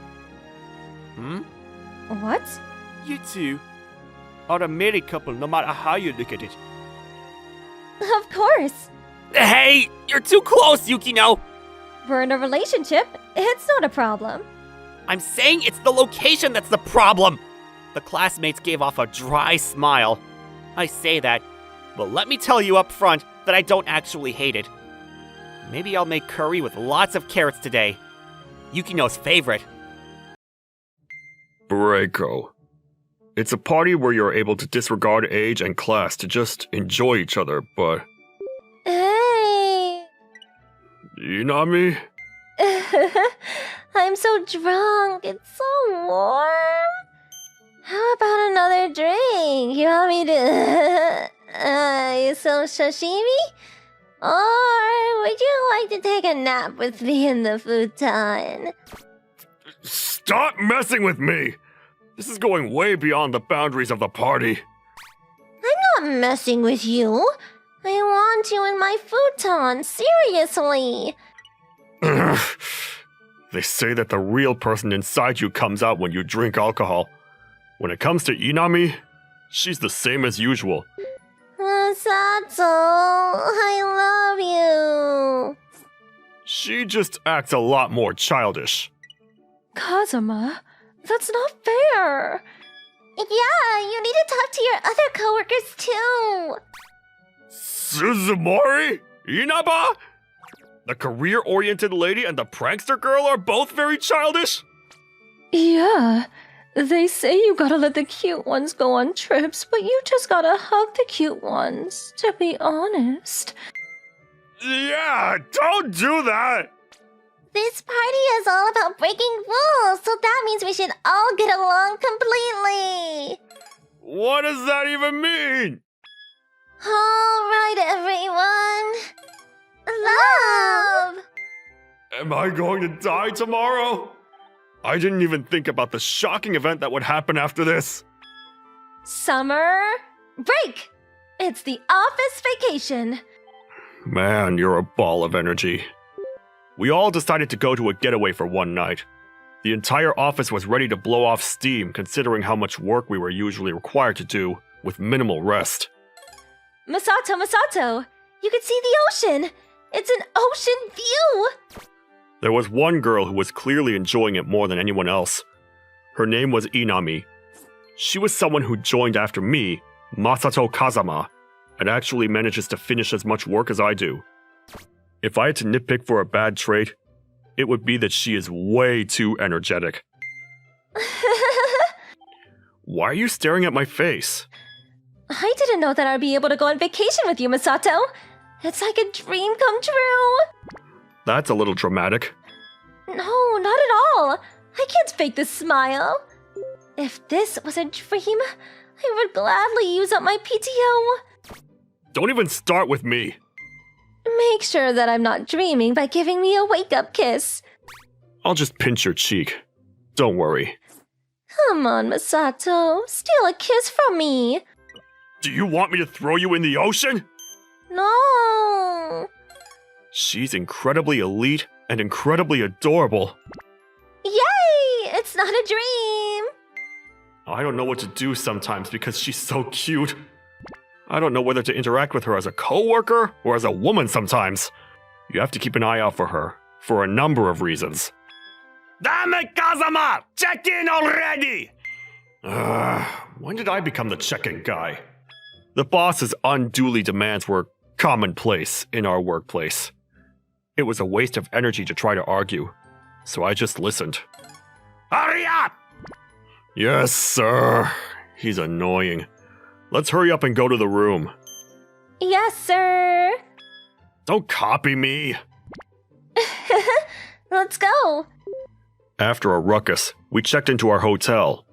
What? You two are a married couple no matter how you look at it. Of course. Hey, you're too close, Yukino! We're in a relationship. It's not a problem. I'm saying it's the location that's the problem! The classmates gave off a dry smile. I say that, but let me tell you up front that I don't actually hate it. Maybe I'll make curry with lots of carrots today. Yukino's favorite. Breako. It's a party where you're able to disregard age and class to just enjoy each other, but... Hey! You know me? I'm so drunk. It's so warm. How about another drink? You want me to some sashimi? Or would you like to take a nap with me in the futon? Stop messing with me! This is going way beyond the boundaries of the party. I'm not messing with you. I want you in my futon, seriously. They say that the real person inside you comes out when you drink alcohol. When it comes to Inami, she's the same as usual. Masato, I love you. She just acts a lot more childish. Kazuma, that's not fair. Yeah, you need to talk to your other coworkers too. Suzumori? Inaba? The career-oriented lady and the prankster girl are both very childish? Yeah, they say you gotta let the cute ones go on trips, but you just gotta hug the cute ones, to be honest. Yeah, don't do that! This party is all about breaking rules, so that means we should all get along completely. What does that even mean? All right, everyone. Love! Am I going to die tomorrow? I didn't even think about the shocking event that would happen after this. Summer break! It's the office vacation. Man, you're a ball of energy. We all decided to go to a getaway for one night. The entire office was ready to blow off steam considering how much work we were usually required to do with minimal rest. Masato, you can see the ocean. It's an ocean view. There was one girl who was clearly enjoying it more than anyone else. Her name was Inami. She was someone who joined after me, Masato Kazama, and actually manages to finish as much work as I do. If I had to nitpick for a bad trait, it would be that she is way too energetic. Why are you staring at my face? I didn't know that I'd be able to go on vacation with you, Masato. It's like a dream come true. That's a little dramatic. No, not at all. I can't fake this smile. If this was a dream, I would gladly use up my PTO. Don't even start with me. Make sure that I'm not dreaming by giving me a wake-up kiss. I'll just pinch your cheek. Don't worry. Come on, Masato. Steal a kiss from me. Do you want me to throw you in the ocean? No. She's incredibly elite and incredibly adorable. Yay! It's not a dream. I don't know what to do sometimes because she's so cute. I don't know whether to interact with her as a coworker or as a woman sometimes. You have to keep an eye out for her, for a number of reasons. Damn it, Kazama! Check in already! When did I become the check-in guy? The boss's unduly demands were commonplace in our workplace. It was a waste of energy to try to argue, so I just listened. Hurry up! Yes, sir. He's annoying. Let's hurry up and go to the room. Yes, sir. Don't copy me. Let's go. After a ruckus, we checked into our hotel.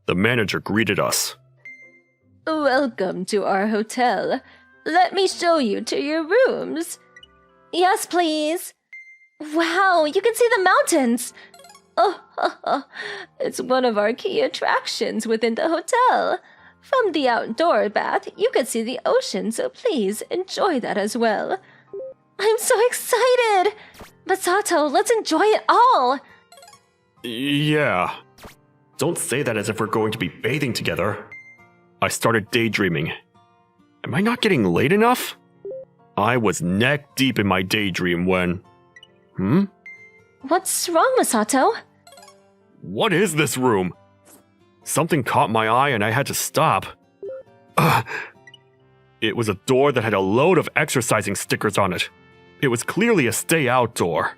The manager greeted us. Welcome to our hotel. Let me show you to your rooms. Yes, please. Wow, you can see the mountains. Oh, it's one of our key attractions within the hotel. From the outdoor bath, you can see the ocean, so please enjoy that as well. I'm so excited! Masato, let's enjoy it all! Yeah. Don't say that as if we're going to be bathing together. I started daydreaming. Am I not getting late enough? I was neck deep in my daydream when... What's wrong, Masato? What is this room? Something caught my eye and I had to stop. It was a door that had a load of exercising stickers on it. It was clearly a stay out door.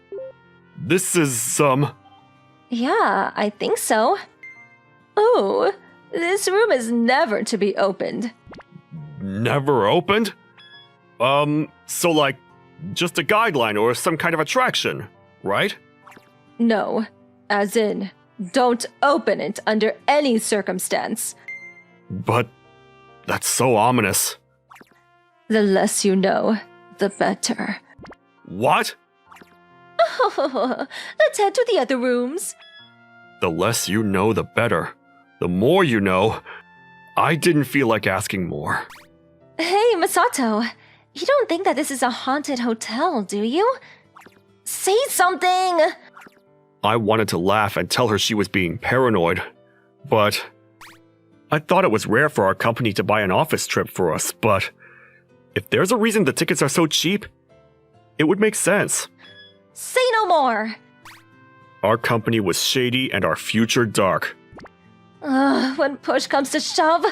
This is, Yeah, I think so. Oh, this room is never to be opened. Never opened? So like, just a guideline or some kind of attraction, right? No, as in, don't open it under any circumstance. But that's so ominous. The less you know, the better. What? Let's head to the other rooms. The less you know, the better. The more you know. I didn't feel like asking more. Hey, Masato. You don't think that this is a haunted hotel, do you? Say something! I wanted to laugh and tell her she was being paranoid, but I thought it was rare for our company to buy an office trip for us, but if there's a reason the tickets are so cheap, it would make sense. Say no more! Our company was shady and our future dark. When push comes to shove,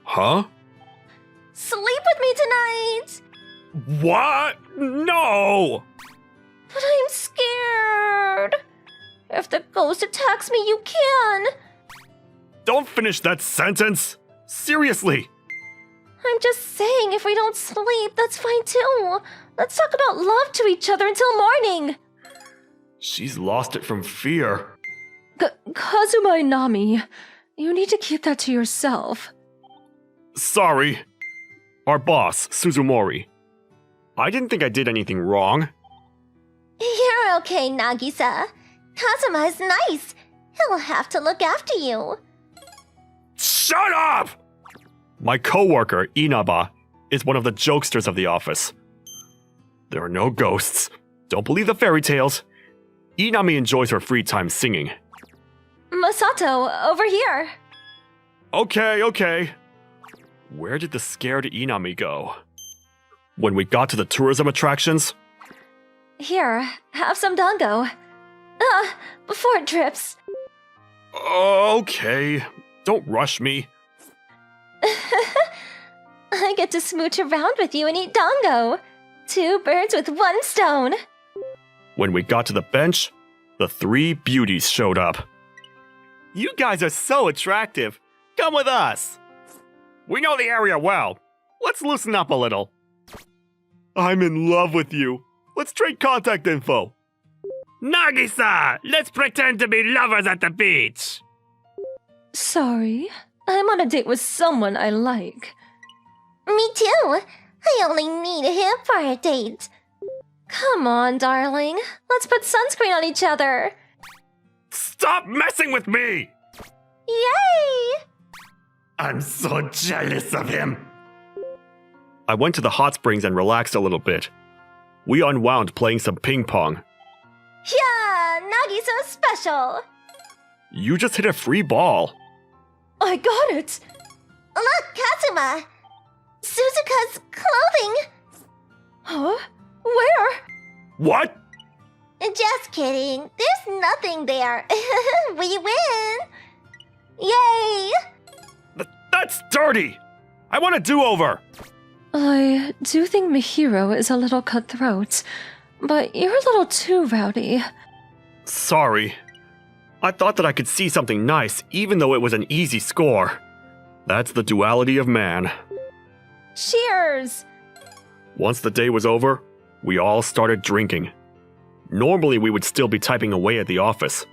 Huh? sleep with me tonight! What? No! But I'm scared. If the ghost attacks me, you can. Don't finish that sentence! Seriously! I'm just saying, if we don't sleep, that's fine too. Let's talk about love to each other until morning. She's lost it from fear. Kazuma Inami, you need to keep that to yourself. Sorry. Our boss, Suzumori. I didn't think I did anything wrong. You're okay, Nagisa. Kazuma is nice. He'll have to look after you. Shut up! My coworker, Inaba, is one of the jokesters of the office. There are no ghosts. Don't believe the fairy tales. Inami enjoys her free time singing. Masato, over here. Okay. Where did the scared Inami go? When we got to the tourism attractions? Here, have some dango. Before it drips. Okay, don't rush me. I get to smooch around with you and eat dango. 2 birds with 1 stone. When we got to the bench, the 3 beauties showed up. You guys are so attractive. Come with us. We know the area well. Let's loosen up a little. I'm in love with you. Let's trade contact info. Nagisa, let's pretend to be lovers at the beach. Sorry, I'm on a date with someone I like. Me too. I only need him for a date. Come on, darling. Let's put sunscreen on each other. Stop messing with me! Yay! I'm so jealous of him. I went to the hot springs and relaxed a little bit. We unwound playing some ping pong. Yeah, Nagisa special. You just hit a free ball. I got it. Look, Kazuma. Suzuka's clothing. Huh? Where? What? Just kidding. There's nothing there. We win. Yay! That's dirty! I want a do-over! I do think Mihiro is a little cutthroat, but you're a little too rowdy. Sorry. I thought that I could see something nice, even though it was an easy score. That's the duality of man. Cheers! Once the day was over, we all started drinking. Normally, we would still be typing away at the office.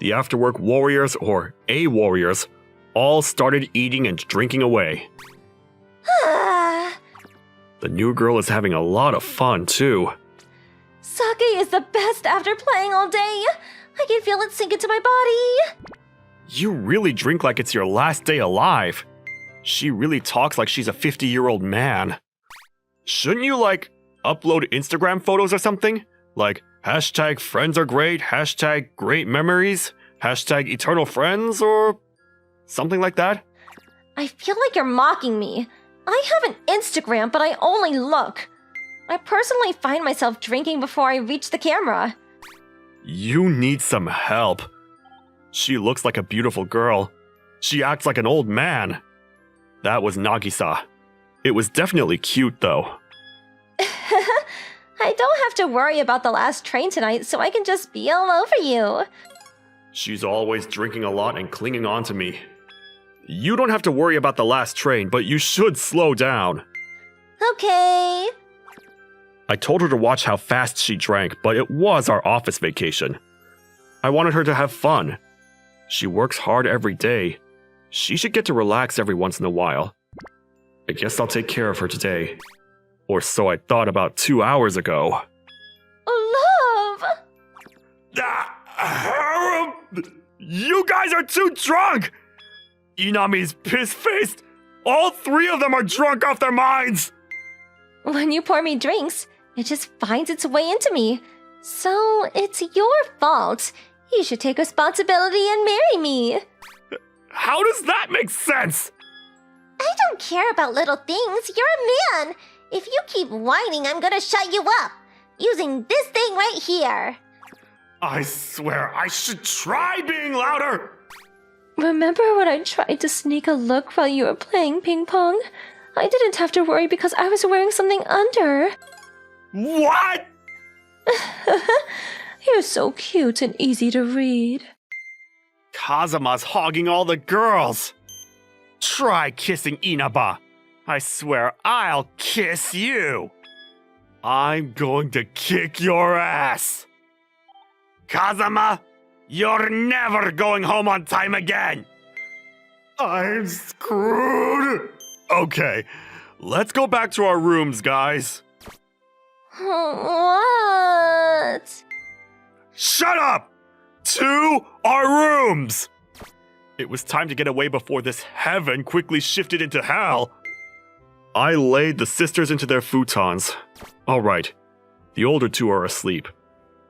The after-work warriors, or A-warriors, all started eating and drinking away. The new girl is having a lot of fun, too. Sake is the best after playing all day. I can feel it sink into my body. You really drink like it's your last day alive. She really talks like she's a 50-year-old man. Shouldn't you, upload Instagram photos or something? Like, hashtag friends are great, hashtag great memories, hashtag eternal friends, or something like that? I feel like you're mocking me. I have an Instagram, but I only look. I personally find myself drinking before I reach the camera. You need some help. She looks like a beautiful girl. She acts like an old man. That was Nagisa. It was definitely cute, though. I don't have to worry about the last train tonight, so I can just be all over you. She's always drinking a lot and clinging on to me. You don't have to worry about the last train, but you should slow down. Okay. I told her to watch how fast she drank, but it was our office vacation. I wanted her to have fun. She works hard every day. She should get to relax every once in a while. I guess I'll take care of her today. Or so I thought about 2 hours ago. Love! You guys are too drunk! Inami's piss-faced. All 3 of them are drunk off their minds. When you pour me drinks, it just finds its way into me. So it's your fault. You should take responsibility and marry me. How does that make sense? I don't care about little things. You're a man. If you keep whining, I'm gonna shut you up. Using this thing right here. I swear I should try being louder. Remember when I tried to sneak a look while you were playing ping pong? I didn't have to worry because I was wearing something under. What? You're so cute and easy to read. Kazuma's hogging all the girls. Try kissing Inaba. I swear I'll kiss you. I'm going to kick your ass. Kazuma, you're never going home on time again. I'm screwed. Okay, let's go back to our rooms, guys. What? Shut up! To our rooms! It was time to get away before this heaven quickly shifted into hell. I laid the sisters into their futons. All right, the older two are asleep.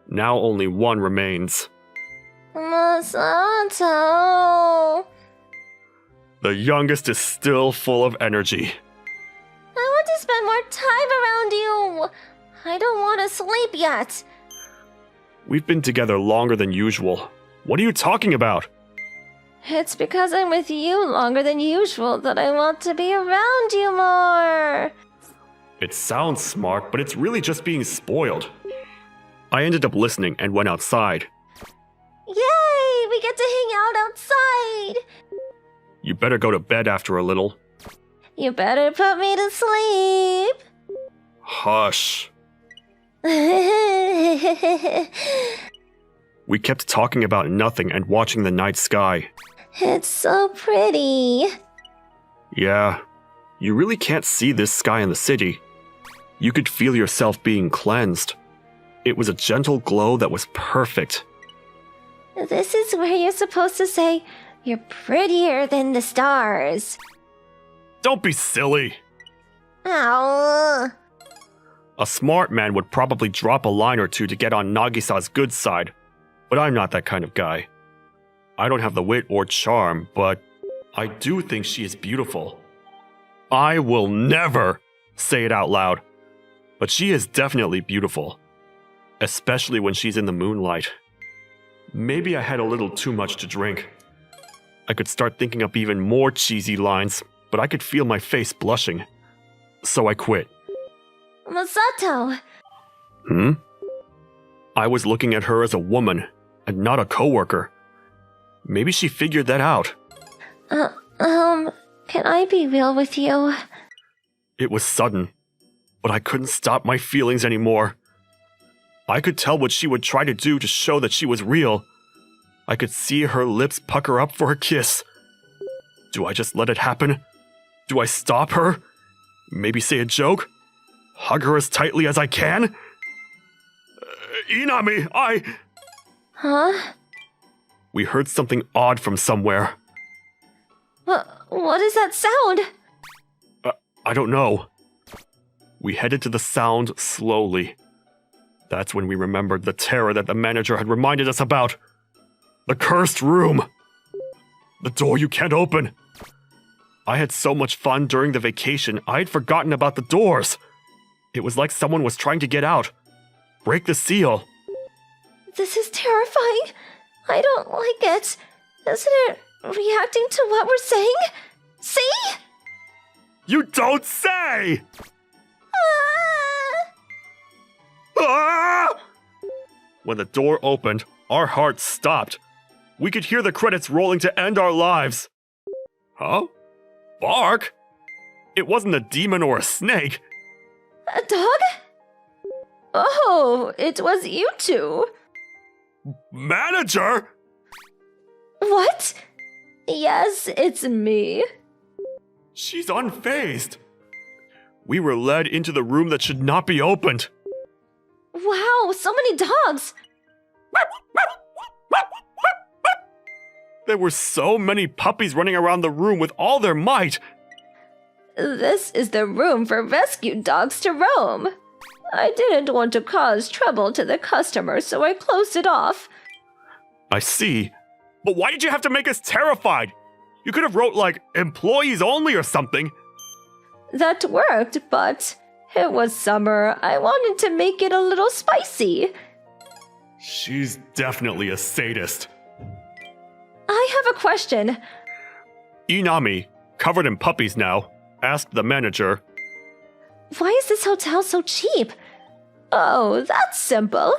Now only one remains. Masato. The youngest is still full of energy. I want to spend more time around you. I don't want to sleep yet. We've been together longer than usual. What are you talking about? It's because I'm with you longer than usual that I want to be around you more. It sounds smart, but it's really just being spoiled. I ended up listening and went outside. Yay! We get to hang out outside. You better go to bed after a little. You better put me to sleep. Hush. We kept talking about nothing and watching the night sky. It's so pretty. Yeah, you really can't see this sky in the city. You could feel yourself being cleansed. It was a gentle glow that was perfect. This is where you're supposed to say, you're prettier than the stars. Don't be silly. Ow. A smart man would probably drop a line or two to get on Nagisa's good side, but I'm not that kind of guy. I don't have the wit or charm, but I do think she is beautiful. I will never say it out loud, but she is definitely beautiful, especially when she's in the moonlight. Maybe I had a little too much to drink. I could start thinking up even more cheesy lines, but I could feel my face blushing. So I quit. Masato. I was looking at her as a woman, and not a coworker. Maybe she figured that out. Can I be real with you? It was sudden, but I couldn't stop my feelings anymore. I could tell what she would try to do to show that she was real. I could see her lips pucker up for a kiss. Do I just let it happen? Do I stop her? Maybe say a joke? Hug her as tightly as I can? Inami, Huh? We heard something odd from somewhere. What is that sound? I don't know. We headed to the sound slowly. That's when we remembered the terror that the manager had reminded us about. The cursed room. The door you can't open. I had so much fun during the vacation, I had forgotten about the doors. It was like someone was trying to get out. Break the seal. This is terrifying. I don't like it. Isn't it reacting to what we're saying? See? You don't say! Ah! Ah! When the door opened, our hearts stopped. We could hear the credits rolling to end our lives. Huh? Bark? It wasn't a demon or a snake. A dog? Oh, it was you two. Manager? What? Yes, it's me. She's unfazed. We were led into the room that should not be opened. Wow, so many dogs. There were so many puppies running around the room with all their might. This is the room for rescue dogs to roam. I didn't want to cause trouble to the customers, so I closed it off. I see. But why did you have to make us terrified? You could have wrote, like, employees only or something. That worked, but it was summer. I wanted to make it a little spicy. She's definitely a sadist. I have a question. Inami, covered in puppies now, asked the manager. Why is this hotel so cheap? Oh, that's simple.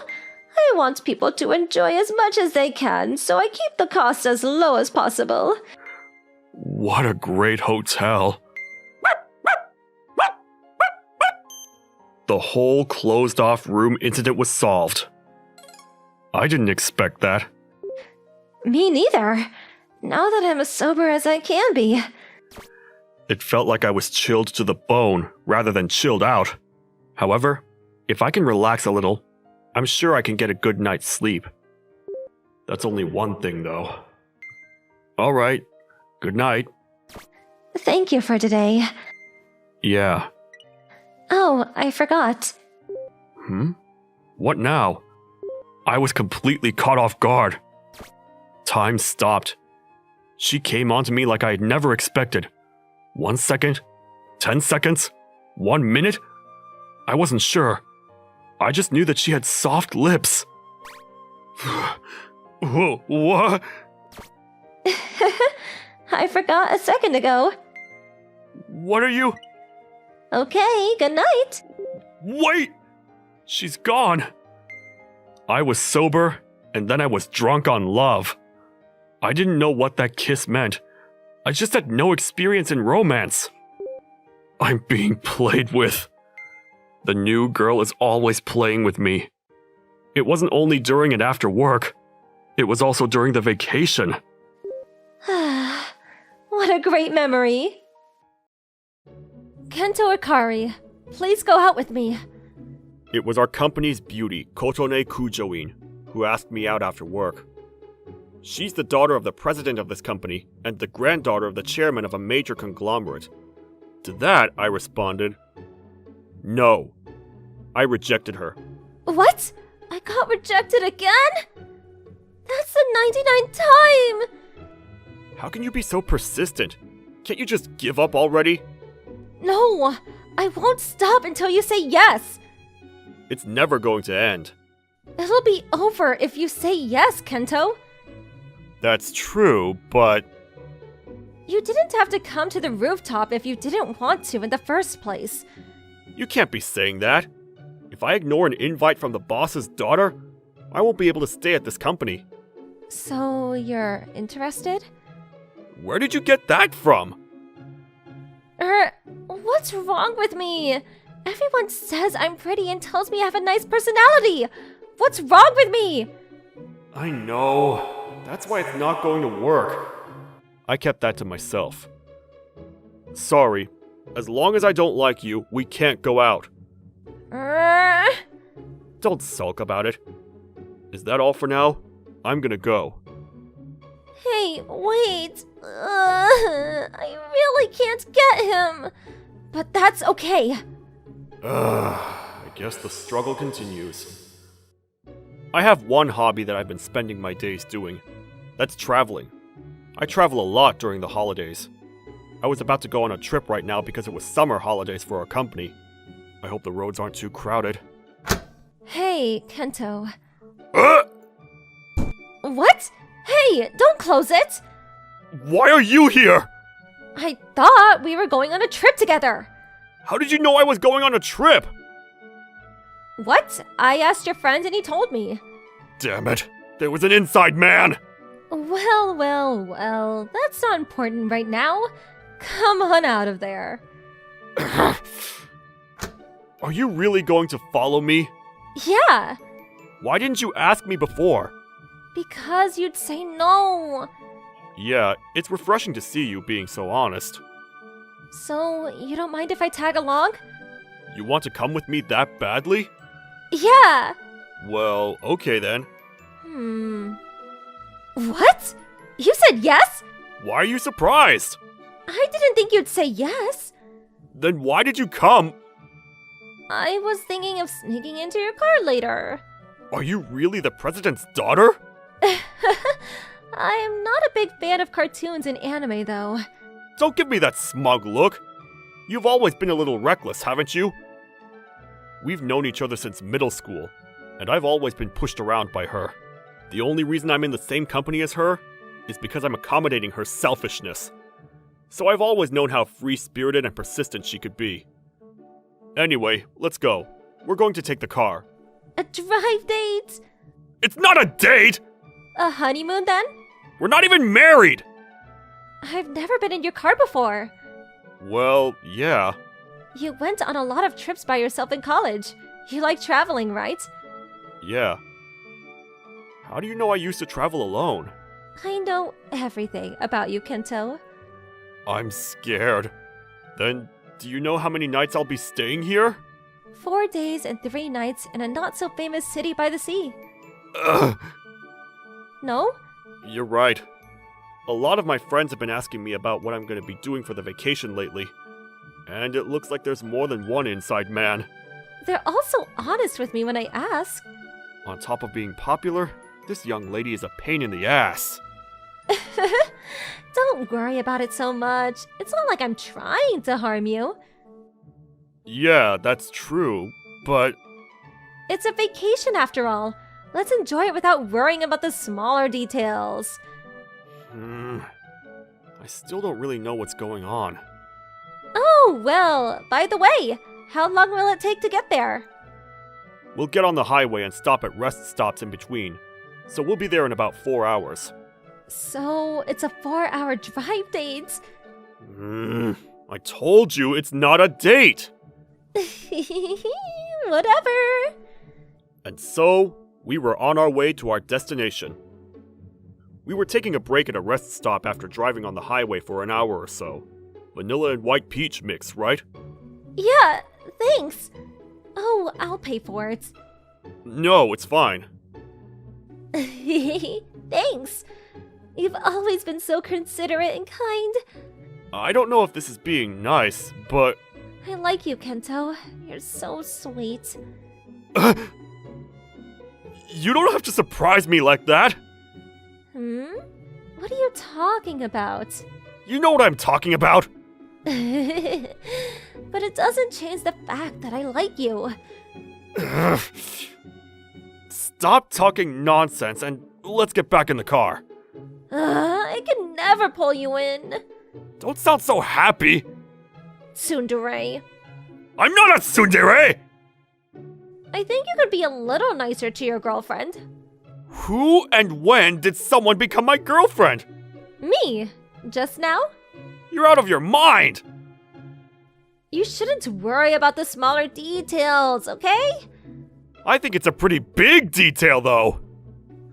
I want people to enjoy as much as they can, so I keep the cost as low as possible. What a great hotel. The whole closed-off room incident was solved. I didn't expect that. Me neither. Now that I'm as sober as I can be. It felt like I was chilled to the bone rather than chilled out. However, if I can relax a little, I'm sure I can get a good night's sleep. That's only one thing, though. All right. Good night. Thank you for today. Yeah. Oh, I forgot. What now? I was completely caught off guard. Time stopped. She came onto me like I had never expected. 1 second? 10 seconds? 1 minute? I wasn't sure. I just knew that she had soft lips. Whoa, what? I forgot a second ago. What are you? Okay, good night. Wait! She's gone. I was sober, and then I was drunk on love. I didn't know what that kiss meant. I just had no experience in romance. I'm being played with. The new girl is always playing with me. It wasn't only during and after work. It was also during the vacation. What a great memory. Kento Ikari, please go out with me. It was our company's beauty, Kotone Kujoin, who asked me out after work. She's the daughter of the president of this company and the granddaughter of the chairman of a major conglomerate. To that, I responded, no. I rejected her. What? I got rejected again? That's the 99th time! How can you be so persistent? Can't you just give up already? No, I won't stop until you say yes. It's never going to end. It'll be over if you say yes, Kento. That's true, but... You didn't have to come to the rooftop if you didn't want to in the first place. You can't be saying that. If I ignore an invite from the boss's daughter, I won't be able to stay at this company. So, you're interested? Where did you get that from? What's wrong with me? Everyone says I'm pretty and tells me I have a nice personality. What's wrong with me? I know. That's why it's not going to work. I kept that to myself. Sorry. As long as I don't like you, we can't go out. Don't sulk about it. Is that all for now? I'm gonna go. Hey, wait. I really can't get him. But that's okay. I guess the struggle continues. I have one hobby that I've been spending my days doing. That's traveling. I travel a lot during the holidays. I was about to go on a trip right now because it was summer holidays for our company. I hope the roads aren't too crowded. Hey, Kento. What? Hey, don't close it! Why are you here? I thought we were going on a trip together. How did you know I was going on a trip? What? I asked your friend and he told me. Damn it. There was an inside man. Well, that's not important right now. Come on out of there. Are you really going to follow me? Yeah, Why didn't you ask me before? because you'd say no. Yeah, it's refreshing to see you being so honest. So, you don't mind if I tag along? You want to come with me that badly? Yeah. Well, okay then. What? You said yes? Why are you surprised? I didn't think you'd say yes. Then why did you come? I was thinking of sneaking into your car later. Are you really the president's daughter? I am not a big fan of cartoons and anime, though. Don't give me that smug look. You've always been a little reckless, haven't you? We've known each other since middle school, and I've always been pushed around by her. The only reason I'm in the same company as her is because I'm accommodating her selfishness. So I've always known how free-spirited and persistent she could be. Anyway, let's go. We're going to take the car. A drive date? It's not a date! A honeymoon, then? We're not even married! I've never been in your car before. Well, yeah. You went on a lot of trips by yourself in college. You like traveling, right? Yeah. How do you know I used to travel alone? I know everything about you, Kento. I'm scared. Then, do you know how many nights I'll be staying here? 4 days and 3 nights in a not-so-famous city by the sea. Ugh. No? You're right. A lot of my friends have been asking me about what I'm going to be doing for the vacation lately. And it looks like there's more than one inside man. They're also honest with me when I ask. On top of being popular, this young lady is a pain in the ass. Don't worry about it so much. It's not like I'm trying to harm you. Yeah, that's true, but... It's a vacation after all. Let's enjoy it without worrying about the smaller details. I still don't really know what's going on. Oh, well, by the way, how long will it take to get there? We'll get on the highway and stop at rest stops in between, so we'll be there in about 4 hours. So, it's a 4-hour drive date. I told you it's not a date! Whatever. And so, we were on our way to our destination. We were taking a break at a rest stop after driving on the highway for an hour or so. Vanilla and white peach mix, right? Yeah, thanks. Oh, I'll pay for it. No, it's fine. Thanks. You've always been so considerate and kind. I don't know if this is being nice, but... I like you, Kento. You're so sweet. You don't have to surprise me like that! What are you talking about? You know what I'm talking about! But it doesn't change the fact that I like you. Stop talking nonsense and let's get back in the car. I can never pull you in. Don't sound so happy! Tsundere. I'm not a tsundere! I think you could be a little nicer to your girlfriend. Who and when did someone become my girlfriend? Me. Just now? You're out of your mind! You shouldn't worry about the smaller details, okay? I think it's a pretty big detail, though.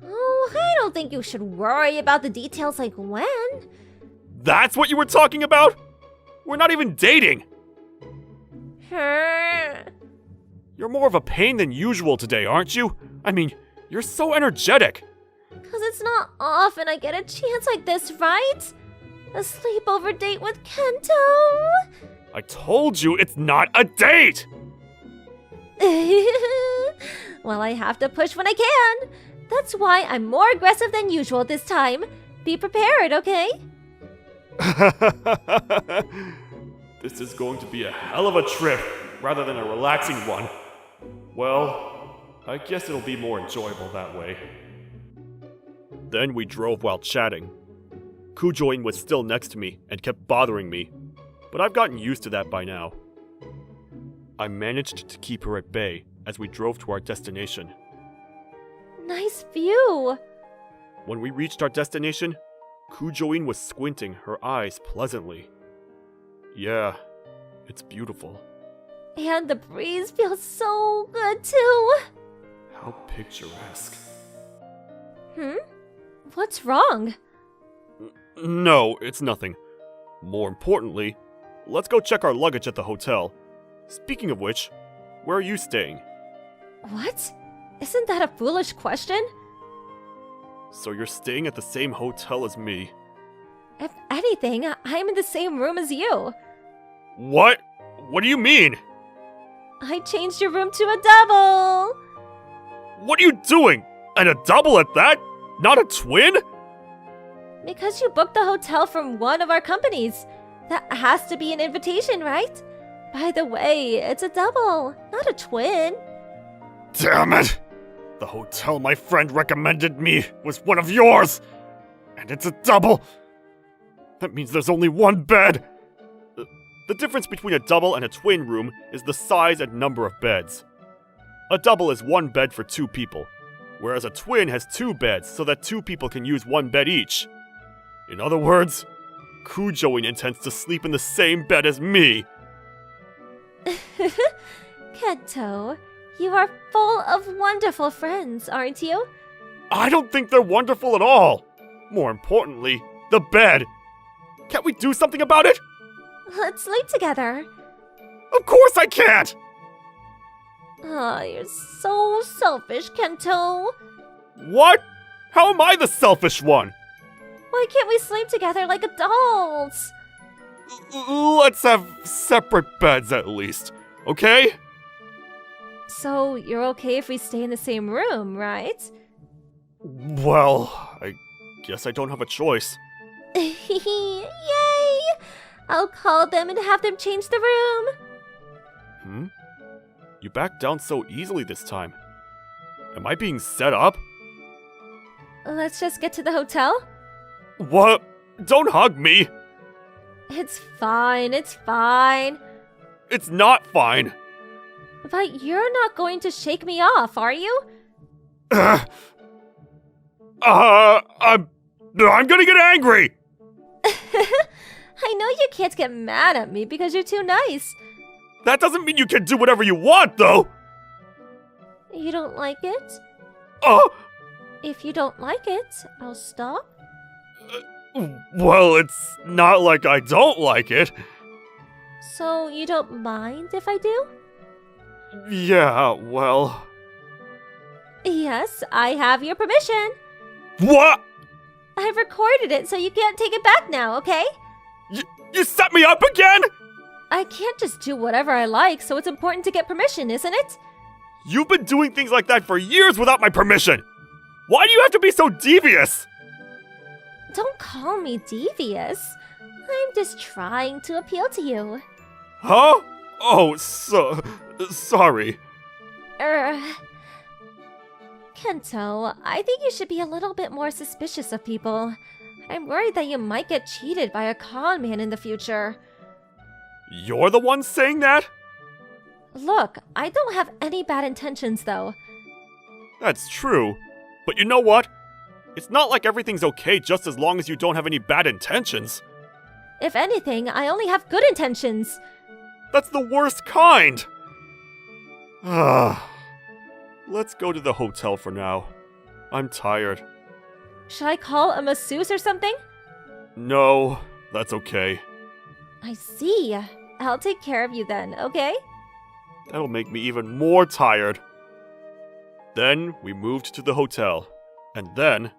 Oh, I don't think you should worry about the details like when. That's what you were talking about? We're not even dating. You're more of a pain than usual today, aren't you? I mean, you're so energetic. 'Cause it's not often I get a chance like this, right? A sleepover date with Kento? I told you it's not a date! Well, I have to push when I can. That's why I'm more aggressive than usual this time. Be prepared, okay? This is going to be a hell of a trip rather than a relaxing one. Well, I guess it'll be more enjoyable that way. Then we drove while chatting. Kujoin was still next to me and kept bothering me, but I've gotten used to that by now. I managed to keep her at bay as we drove to our destination. Nice view. When we reached our destination, Kujoin was squinting her eyes pleasantly. Yeah, it's beautiful. And the breeze feels so good too. How picturesque. What's wrong? No, it's nothing. More importantly, let's go check our luggage at the hotel. Speaking of which, where are you staying? What? Isn't that a foolish question? So you're staying at the same hotel as me. If anything, I'm in the same room as you. What? What do you mean? I changed your room to a double! What are you doing? And a double at that? Not a twin? Because you booked the hotel from one of our companies. That has to be an invitation, right? By the way, it's a double, not a twin. Damn it! The hotel my friend recommended me was one of yours! And it's a double! That means there's only one bed! The difference between a double and a twin room is the size and number of beds. A double is one bed for 2 people, whereas a twin has 2 beds so that 2 people can use 1 bed each. In other words, Kujoin intends to sleep in the same bed as me! Kento, you are full of wonderful friends, aren't you? I don't think they're wonderful at all! More importantly, the bed! Can't we do something about it? Let's sleep together. Of course I can't! Oh, you're so selfish, Kento. What? How am I the selfish one? Why can't we sleep together like adults? Let's have separate beds at least, okay? So, you're okay if we stay in the same room, right? Well, I guess I don't have a choice. Yay! I'll call them and have them change the room. You backed down so easily this time. Am I being set up? Let's just get to the hotel. What? Don't hug me! It's fine, it's fine. It's not fine! But you're not going to shake me off, are you? I'm gonna get angry! I know you can't get mad at me because you're too nice. That doesn't mean you can do whatever you want, though! You don't like it? Oh! If you don't like it, I'll stop. Well, it's not like I don't like it. So you don't mind if I do? Yeah, well... Yes, I have your permission. What? I've recorded it so you can't take it back now, okay? You set me up again?! I can't just do whatever I like, so it's important to get permission, isn't it? You've been doing things like that for years without my permission! Why do you have to be so devious? Don't call me devious. I'm just trying to appeal to you. Huh? Oh, sorry. Kento, I think you should be a little bit more suspicious of people. I'm worried that you might get cheated by a con man in the future. You're the one saying that? Look, I don't have any bad intentions, though. That's true. But you know what? It's not like everything's okay just as long as you don't have any bad intentions. If anything, I only have good intentions. That's the worst kind! Let's go to the hotel for now. I'm tired. Should I call a masseuse or something? No, that's okay. I see. I'll take care of you then, okay? That'll make me even more tired. Then we moved to the hotel. And then...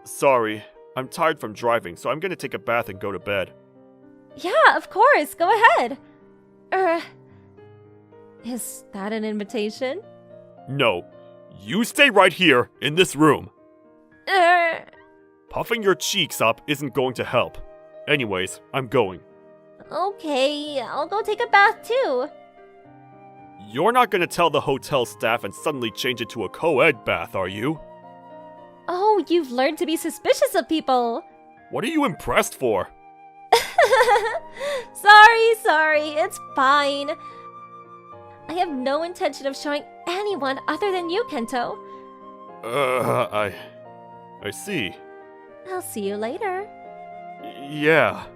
Sorry, I'm tired from driving, so I'm gonna take a bath and go to bed. Yeah, of course. Go ahead. Is that an invitation? No, you stay right here in this room. Puffing your cheeks up isn't going to help. Anyways, I'm going. Okay, I'll go take a bath too. You're not gonna tell the hotel staff and suddenly change it to a co-ed bath, are you? Oh, you've learned to be suspicious of people. What are you impressed for? Sorry, it's fine. I have no intention of showing anyone other than you, Kento. I see. I'll see you later. Yeah.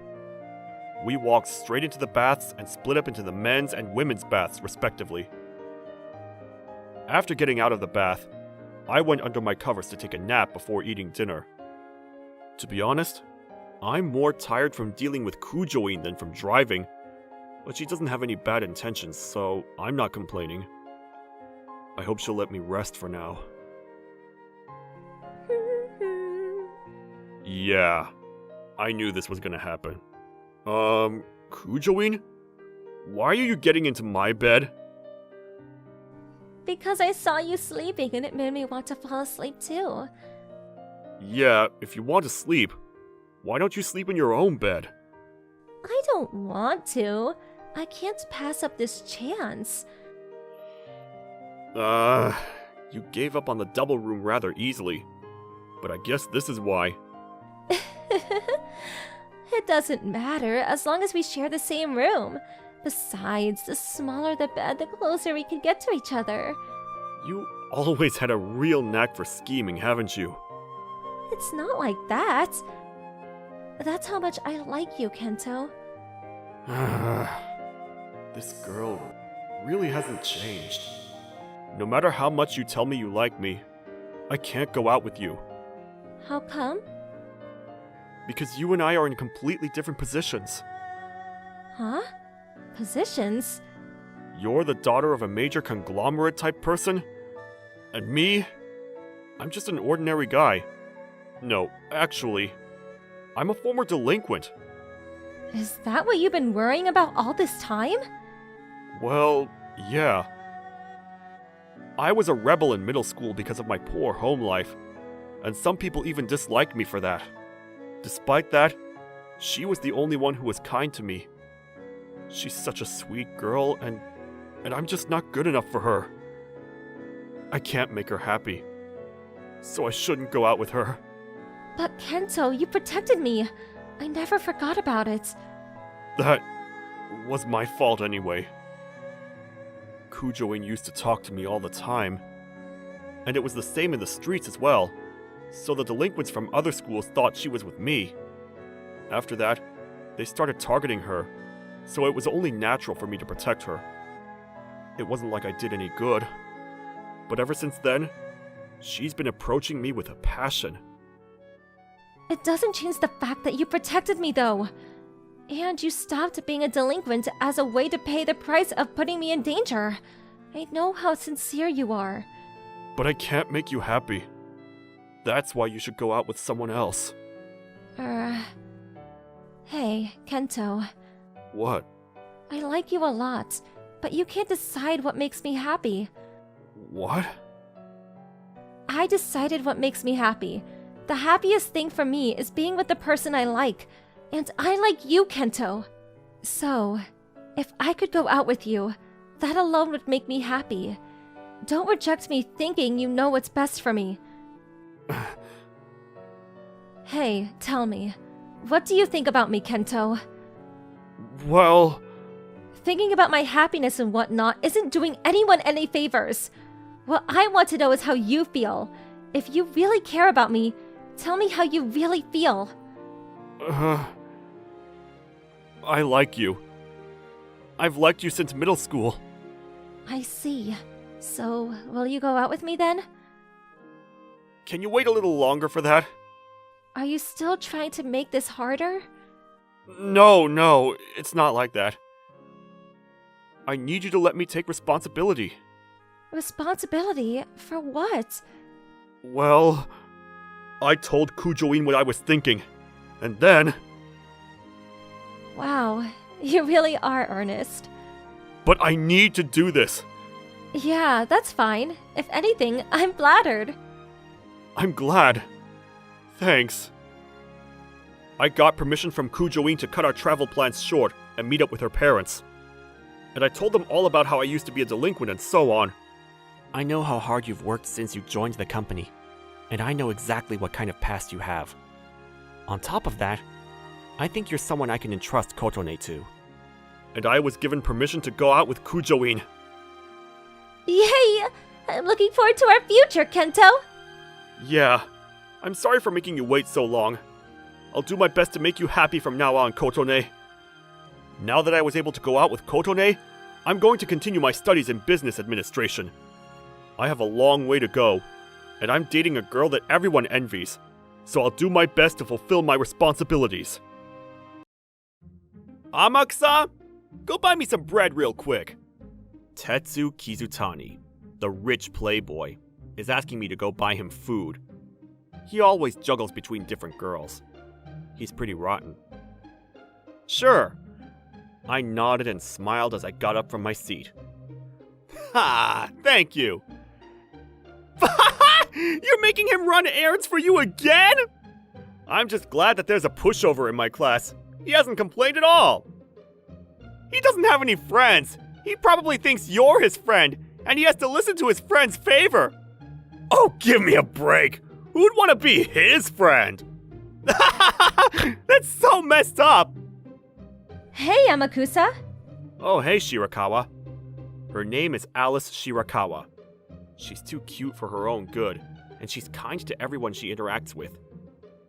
We walked straight into the baths and split up into the men's and women's baths, respectively. After getting out of the bath, I went under my covers to take a nap before eating dinner. To be honest, I'm more tired from dealing with Kujoin than from driving, but she doesn't have any bad intentions, so I'm not complaining. I hope she'll let me rest for now. Yeah, I knew this was gonna happen. Kujoin? Why are you getting into my bed? Because I saw you sleeping and it made me want to fall asleep too. Yeah, if you want to sleep, why don't you sleep in your own bed? I don't want to. I can't pass up this chance. You gave up on the double room rather easily. But I guess this is why. It doesn't matter as long as we share the same room. Besides, the smaller the bed, the closer we can get to each other. You always had a real knack for scheming, haven't you? It's not like that. That's how much I like you, Kento. This girl really hasn't changed. No matter how much you tell me you like me, I can't go out with you. How come? Because you and I are in completely different positions. Huh? Positions? You're the daughter of a major conglomerate type person, and me, I'm just an ordinary guy. No, actually, I'm a former delinquent. Is that what you've been worrying about all this time? Well, yeah. I was a rebel in middle school because of my poor home life, and some people even disliked me for that. Despite that, she was the only one who was kind to me. She's such a sweet girl, and I'm just not good enough for her. I can't make her happy, so I shouldn't go out with her. But Kento, you protected me. I never forgot about it. That was my fault anyway. Kujo-in used to talk to me all the time, and it was the same in the streets as well, so the delinquents from other schools thought she was with me. After that, they started targeting her, so it was only natural for me to protect her. It wasn't like I did any good, but ever since then, she's been approaching me with a passion. It doesn't change the fact that you protected me, though. And you stopped being a delinquent as a way to pay the price of putting me in danger. I know how sincere you are. But I can't make you happy. That's why you should go out with someone else. Hey, Kento. What? I like you a lot, but you can't decide what makes me happy. What? I decided what makes me happy. The happiest thing for me is being with the person I like, and I like you, Kento. So, if I could go out with you, that alone would make me happy. Don't reject me thinking you know what's best for me. Hey, tell me, what do you think about me, Kento? Well... Thinking about my happiness and whatnot isn't doing anyone any favors. What I want to know is how you feel. If you really care about me, tell me how you really feel. I like you. I've liked you since middle school. I see. So, will you go out with me then? Can you wait a little longer for that? Are you still trying to make this harder? No, it's not like that. I need you to let me take responsibility. Responsibility? For what? Well, I told Kujo-in what I was thinking, and then... Wow, you really are earnest. But I need to do this. Yeah, that's fine. If anything, I'm flattered. I'm glad. Thanks. I got permission from Kujo-in to cut our travel plans short and meet up with her parents. And I told them all about how I used to be a delinquent and so on. I know how hard you've worked since you joined the company, and I know exactly what kind of past you have. On top of that, I think you're someone I can entrust Kotone to. And I was given permission to go out with Kujo-in. Yay! I'm looking forward to our future, Kento! Yeah, I'm sorry for making you wait so long. I'll do my best to make you happy from now on, Kotone. Now that I was able to go out with Kotone, I'm going to continue my studies in business administration. I have a long way to go, and I'm dating a girl that everyone envies, so I'll do my best to fulfill my responsibilities. Amaksa, go buy me some bread real quick. Tetsu Kizutani, the rich playboy, is asking me to go buy him food. He always juggles between different girls. He's pretty rotten. Sure. I nodded and smiled as I got up from my seat. Ha! Thank you! You're making him run errands for you again? I'm just glad that there's a pushover in my class. He hasn't complained at all. He doesn't have any friends. He probably thinks you're his friend, and he has to listen to his friend's favor. Oh, give me a break. Who'd want to be his friend? That's so messed up. Hey, Amakusa. Oh, hey, Shirakawa. Her name is Alice Shirakawa. She's too cute for her own good, and she's kind to everyone she interacts with.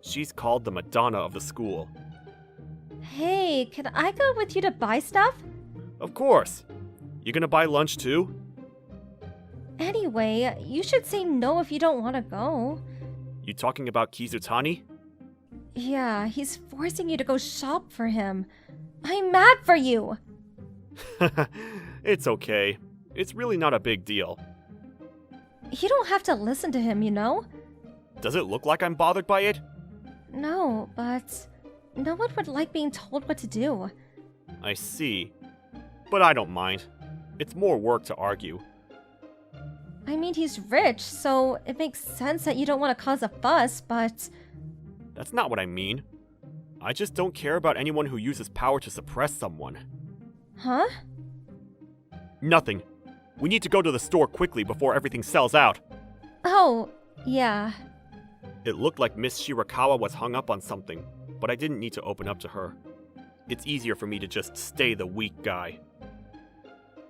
She's called the Madonna of the school. Hey, can I go with you to buy stuff? Of course. You gonna buy lunch too? Anyway, you should say no if you don't want to go. You talking about Kizutani? Yeah, he's forcing you to go shop for him. I'm mad for you! It's okay. It's really not a big deal. You don't have to listen to him, you know? Does it look like I'm bothered by it? No, but no one would like being told what to do. I see. But I don't mind. It's more work to argue. I mean, he's rich, so it makes sense that you don't want to cause a fuss, but... That's not what I mean. I just don't care about anyone who uses power to suppress someone. Huh? Nothing. We need to go to the store quickly before everything sells out. Oh, yeah. It looked like Miss Shirakawa was hung up on something, but I didn't need to open up to her. It's easier for me to just stay the weak guy.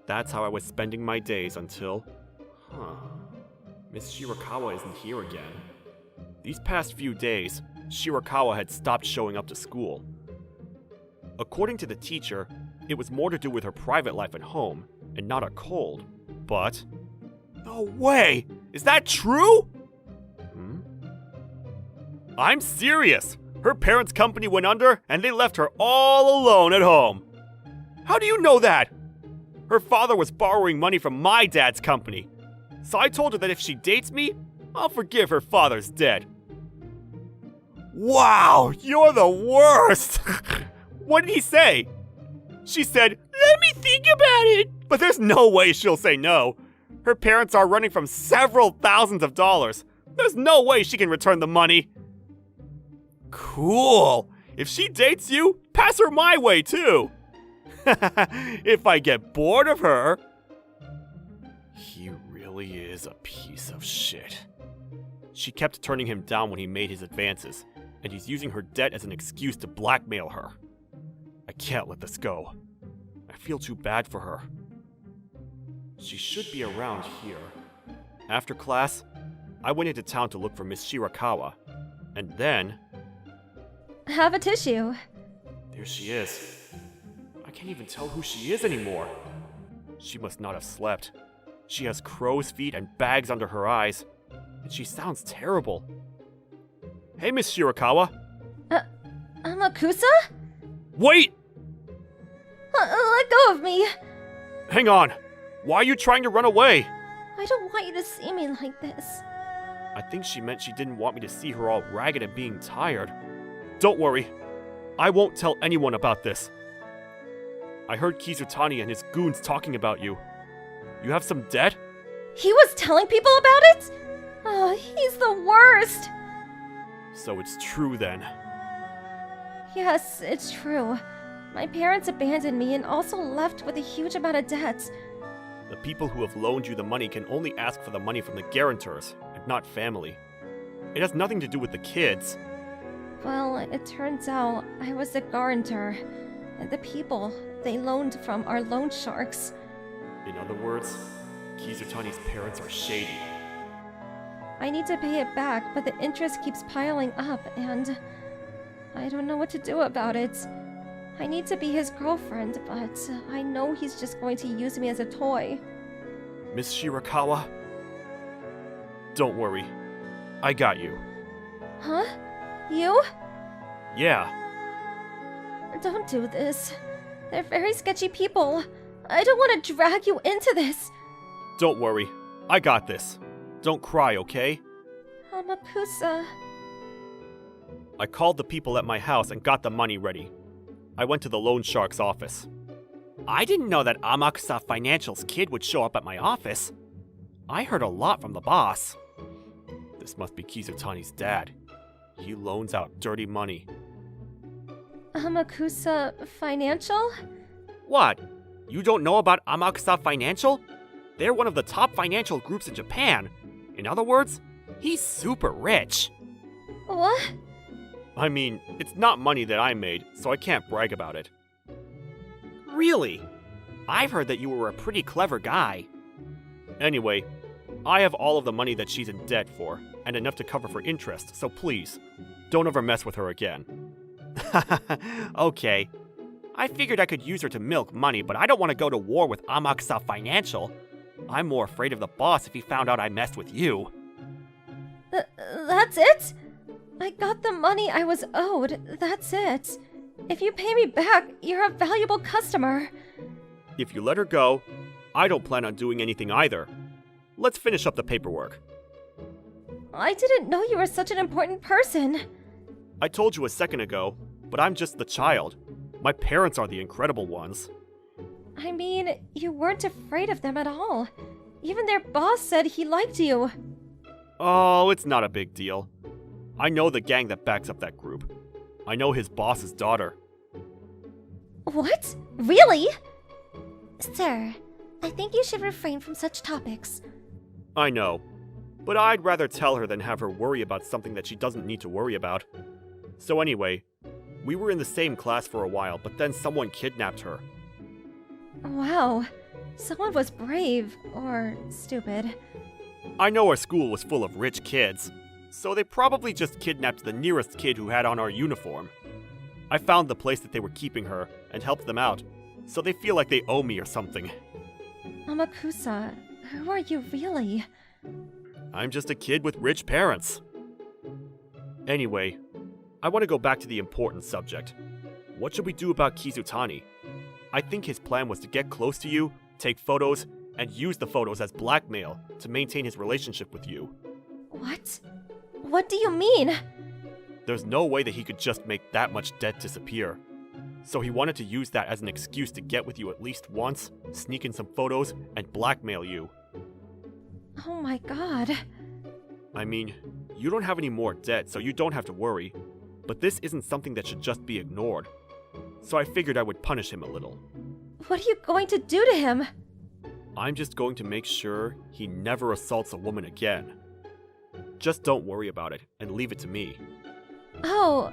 That's how I was spending my days until... Miss Shirakawa isn't here again. These past few days, Shirakawa had stopped showing up to school. According to the teacher, it was more to do with her private life at home, and not a cold. But... No way! Is that true? I'm serious! Her parents' company went under, and they left her all alone at home. How do you know that? Her father was borrowing money from my dad's company. So I told her that if she dates me, I'll forgive her father's debt. Wow, you're the worst! What did he say? She said, let me think about it. But there's no way she'll say no. Her parents are running from several thousands of dollars. There's no way she can return the money. Cool. If she dates you, pass her my way too. If I get bored of her. He really is a piece of shit. She kept turning him down when he made his advances, and he's using her debt as an excuse to blackmail her. I can't let this go. I feel too bad for her. She should be around here. After class, I went into town to look for Miss Shirakawa, and then... Have a tissue. There she is. I can't even tell who she is anymore. She must not have slept. She has crow's feet and bags under her eyes, and she sounds terrible. Hey, Miss Shirakawa. Amakusa? Wait! Let go of me. Hang on. Why are you trying to run away? I don't want you to see me like this. I think she meant she didn't want me to see her all ragged and being tired. Don't worry. I won't tell anyone about this. I heard Kizutani and his goons talking about you. You have some debt? He was telling people about it? Oh, he's the worst. So it's true then. Yes, it's true. My parents abandoned me and also left with a huge amount of debt. The people who have loaned you the money can only ask for the money from the guarantors, and not family. It has nothing to do with the kids. Well, it turns out I was the guarantor, and the people they loaned from are loan sharks. In other words, Kizutani's parents are shady. I need to pay it back, but the interest keeps piling up, and I don't know what to do about it. I need to be his girlfriend, but I know he's just going to use me as a toy. Miss Shirakawa? Don't worry. I got you. Huh? You? Yeah. Don't do this. They're very sketchy people. I don't want to drag you into this. Don't worry. I got this. Don't cry, okay? Amakusa. I called the people at my house and got the money ready. I went to the loan shark's office. I didn't know that Amakusa Financial's kid would show up at my office. I heard a lot from the boss. This must be Kizutani's dad. He loans out dirty money. Amakusa Financial? What? You don't know about Amakusa Financial? They're one of the top financial groups in Japan. In other words, he's super rich. What? I mean, it's not money that I made, so I can't brag about it. Really? I've heard that you were a pretty clever guy. Anyway, I have all of the money that she's in debt for, and enough to cover for interest, so please, don't ever mess with her again. Okay. I figured I could use her to milk money, but I don't want to go to war with Amakusa Financial. I'm more afraid of the boss if he found out I messed with you. That's it? I got the money I was owed, that's it. If you pay me back, you're a valuable customer. If you let her go, I don't plan on doing anything either. Let's finish up the paperwork. I didn't know you were such an important person. I told you a second ago, but I'm just the child. My parents are the incredible ones. I mean, you weren't afraid of them at all. Even their boss said he liked you. Oh, it's not a big deal. I know the gang that backs up that group. I know his boss's daughter. What? Really? Sir, I think you should refrain from such topics. I know, but I'd rather tell her than have her worry about something that she doesn't need to worry about. So anyway, we were in the same class for a while, but then someone kidnapped her. Wow. Someone was brave, or stupid. I know our school was full of rich kids, so they probably just kidnapped the nearest kid who had on our uniform. I found the place that they were keeping her and helped them out, so they feel like they owe me or something. Amakusa, who are you really? I'm just a kid with rich parents. Anyway, I want to go back to the important subject. What should we do about Kizutani? I think his plan was to get close to you, take photos, and use the photos as blackmail to maintain his relationship with you. What? What do you mean? There's no way that he could just make that much debt disappear. So he wanted to use that as an excuse to get with you at least once, sneak in some photos, and blackmail you. Oh my god. I mean, you don't have any more debt, so you don't have to worry. But this isn't something that should just be ignored. So I figured I would punish him a little. What are you going to do to him? I'm just going to make sure he never assaults a woman again. Just don't worry about it, and leave it to me. Oh,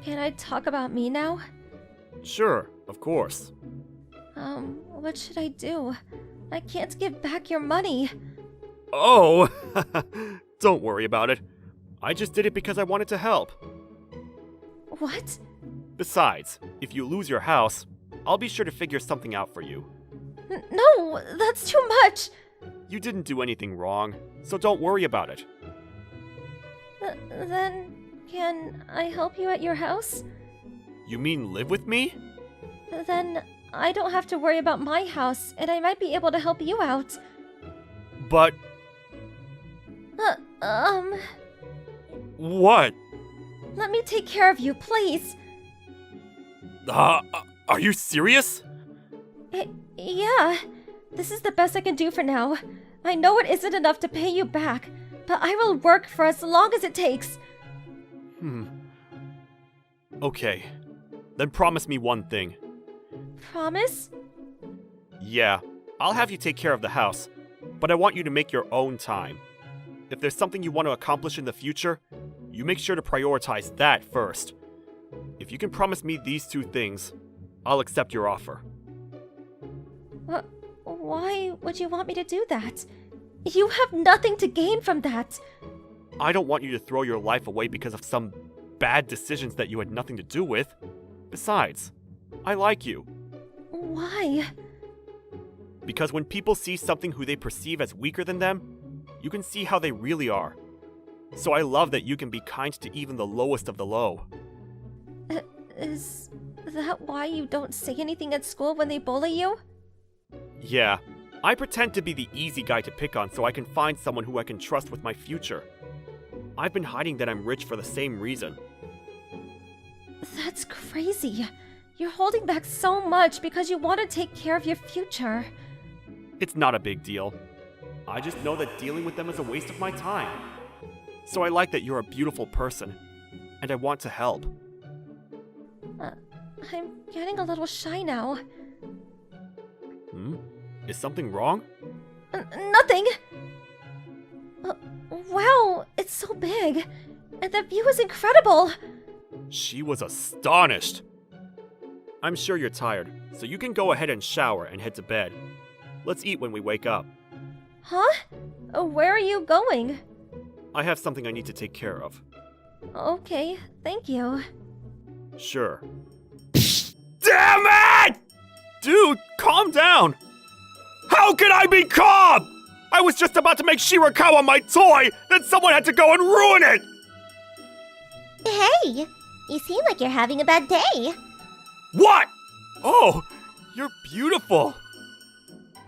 can I talk about me now? Sure, of course. What should I do? I can't give back your money. Oh! Don't worry about it. I just did it because I wanted to help. What? Besides, if you lose your house, I'll be sure to figure something out for you. No, that's too much. You didn't do anything wrong, so don't worry about it. Then, can I help you at your house? You mean live with me? Then I don't have to worry about my house, and I might be able to help you out. But... What? Let me take care of you, please. Are you serious? Yeah. This is the best I can do for now. I know it isn't enough to pay you back, but I will work for as long as it takes. Okay. Then promise me one thing. Promise? Yeah, I'll have you take care of the house, but I want you to make your own time. If there's something you want to accomplish in the future, you make sure to prioritize that first. If you can promise me these two things, I'll accept your offer. Why would you want me to do that? You have nothing to gain from that. I don't want you to throw your life away because of some bad decisions that you had nothing to do with. Besides, I like you. Why? Because when people see something who they perceive as weaker than them, you can see how they really are. So I love that you can be kind to even the lowest of the low. Is that why you don't say anything at school when they bully you? Yeah, I pretend to be the easy guy to pick on so I can find someone who I can trust with my future. I've been hiding that I'm rich for the same reason. That's crazy. You're holding back so much because you want to take care of your future. It's not a big deal. I just know that dealing with them is a waste of my time. So I like that you're a beautiful person, and I want to help. I'm getting a little shy now. Is something wrong? Nothing! Wow, it's so big. And the view is incredible. She was astonished. I'm sure you're tired, so you can go ahead and shower and head to bed. Let's eat when we wake up. Huh? Where are you going? I have something I need to take care of. Okay, thank you. Sure. Damn it! Dude, calm down! How can I be calm? I was just about to make Shirakawa my toy, then someone had to go and ruin it! Hey, you seem like you're having a bad day. What? Oh, you're beautiful.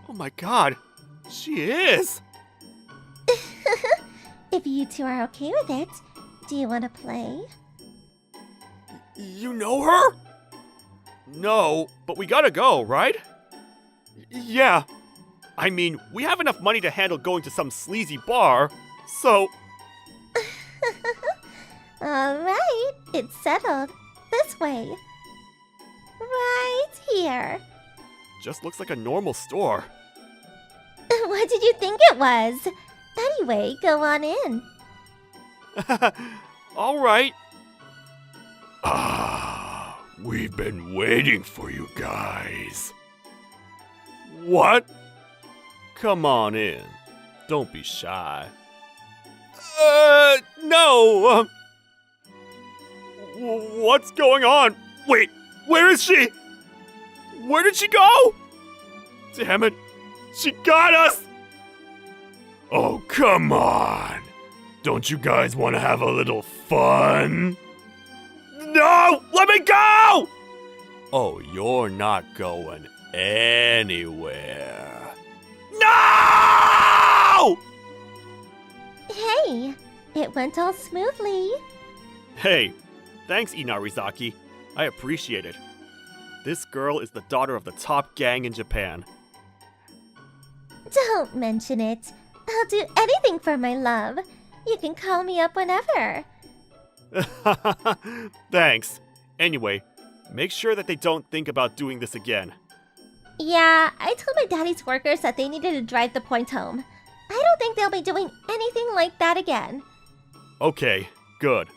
Oh my god, she is. If you two are okay with it, do you want to play? You know her? No, but we gotta go, right? Yeah. I mean, we have enough money to handle going to some sleazy bar, so... Alright, it's settled. This way. Right here. Just looks like a normal store. What did you think it was? Anyway, go on in. Alright. We've been waiting for you guys. What? Come on in. Don't be shy. No. What's going on? Wait, where is she? Where did she go? Damn it. She got us! Oh, come on. Don't you guys want to have a little fun? No! Let me go! Oh, you're not going anywhere. No! Hey, it went all smoothly. Hey, thanks, Inarizaki. I appreciate it. This girl is the daughter of the top gang in Japan. Don't mention it. I'll do anything for my love. You can call me up whenever. Thanks. Anyway, make sure that they don't think about doing this again. Yeah, I told my daddy's workers that they needed to drive the point home. I don't think they'll be doing anything like that again. Okay, good.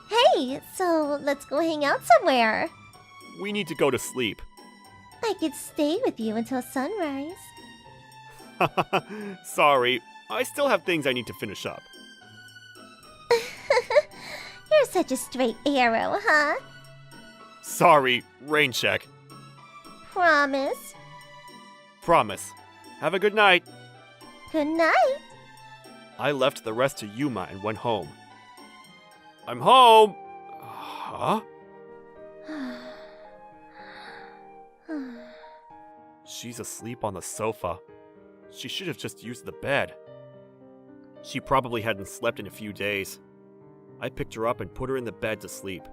Hey, so let's go hang out somewhere. We need to go to sleep. I could stay with you until sunrise. Sorry, I still have things I need to finish up. You're such a straight arrow, huh? Sorry, rain check. Promise. Promise. Have a good night. Good night. I left the rest to Yuma and went home. I'm home! Huh? She's asleep on the sofa. She should have just used the bed. She probably hadn't slept in a few days. I picked her up and put her in the bed to sleep.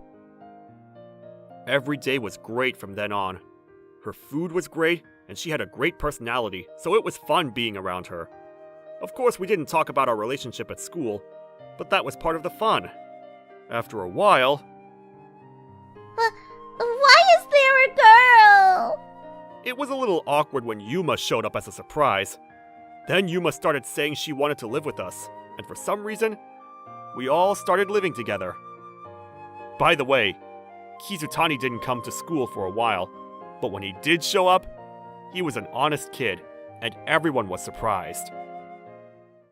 Every day was great from then on. Her food was great, and she had a great personality, so it was fun being around her. Of course, we didn't talk about our relationship at school, but that was part of the fun. After a while... Why is there a girl? It was a little awkward when Yuma showed up as a surprise. Then Yuma started saying she wanted to live with us, and for some reason, we all started living together. By the way, Kizutani didn't come to school for a while, but when he did show up, he was an honest kid, and everyone was surprised.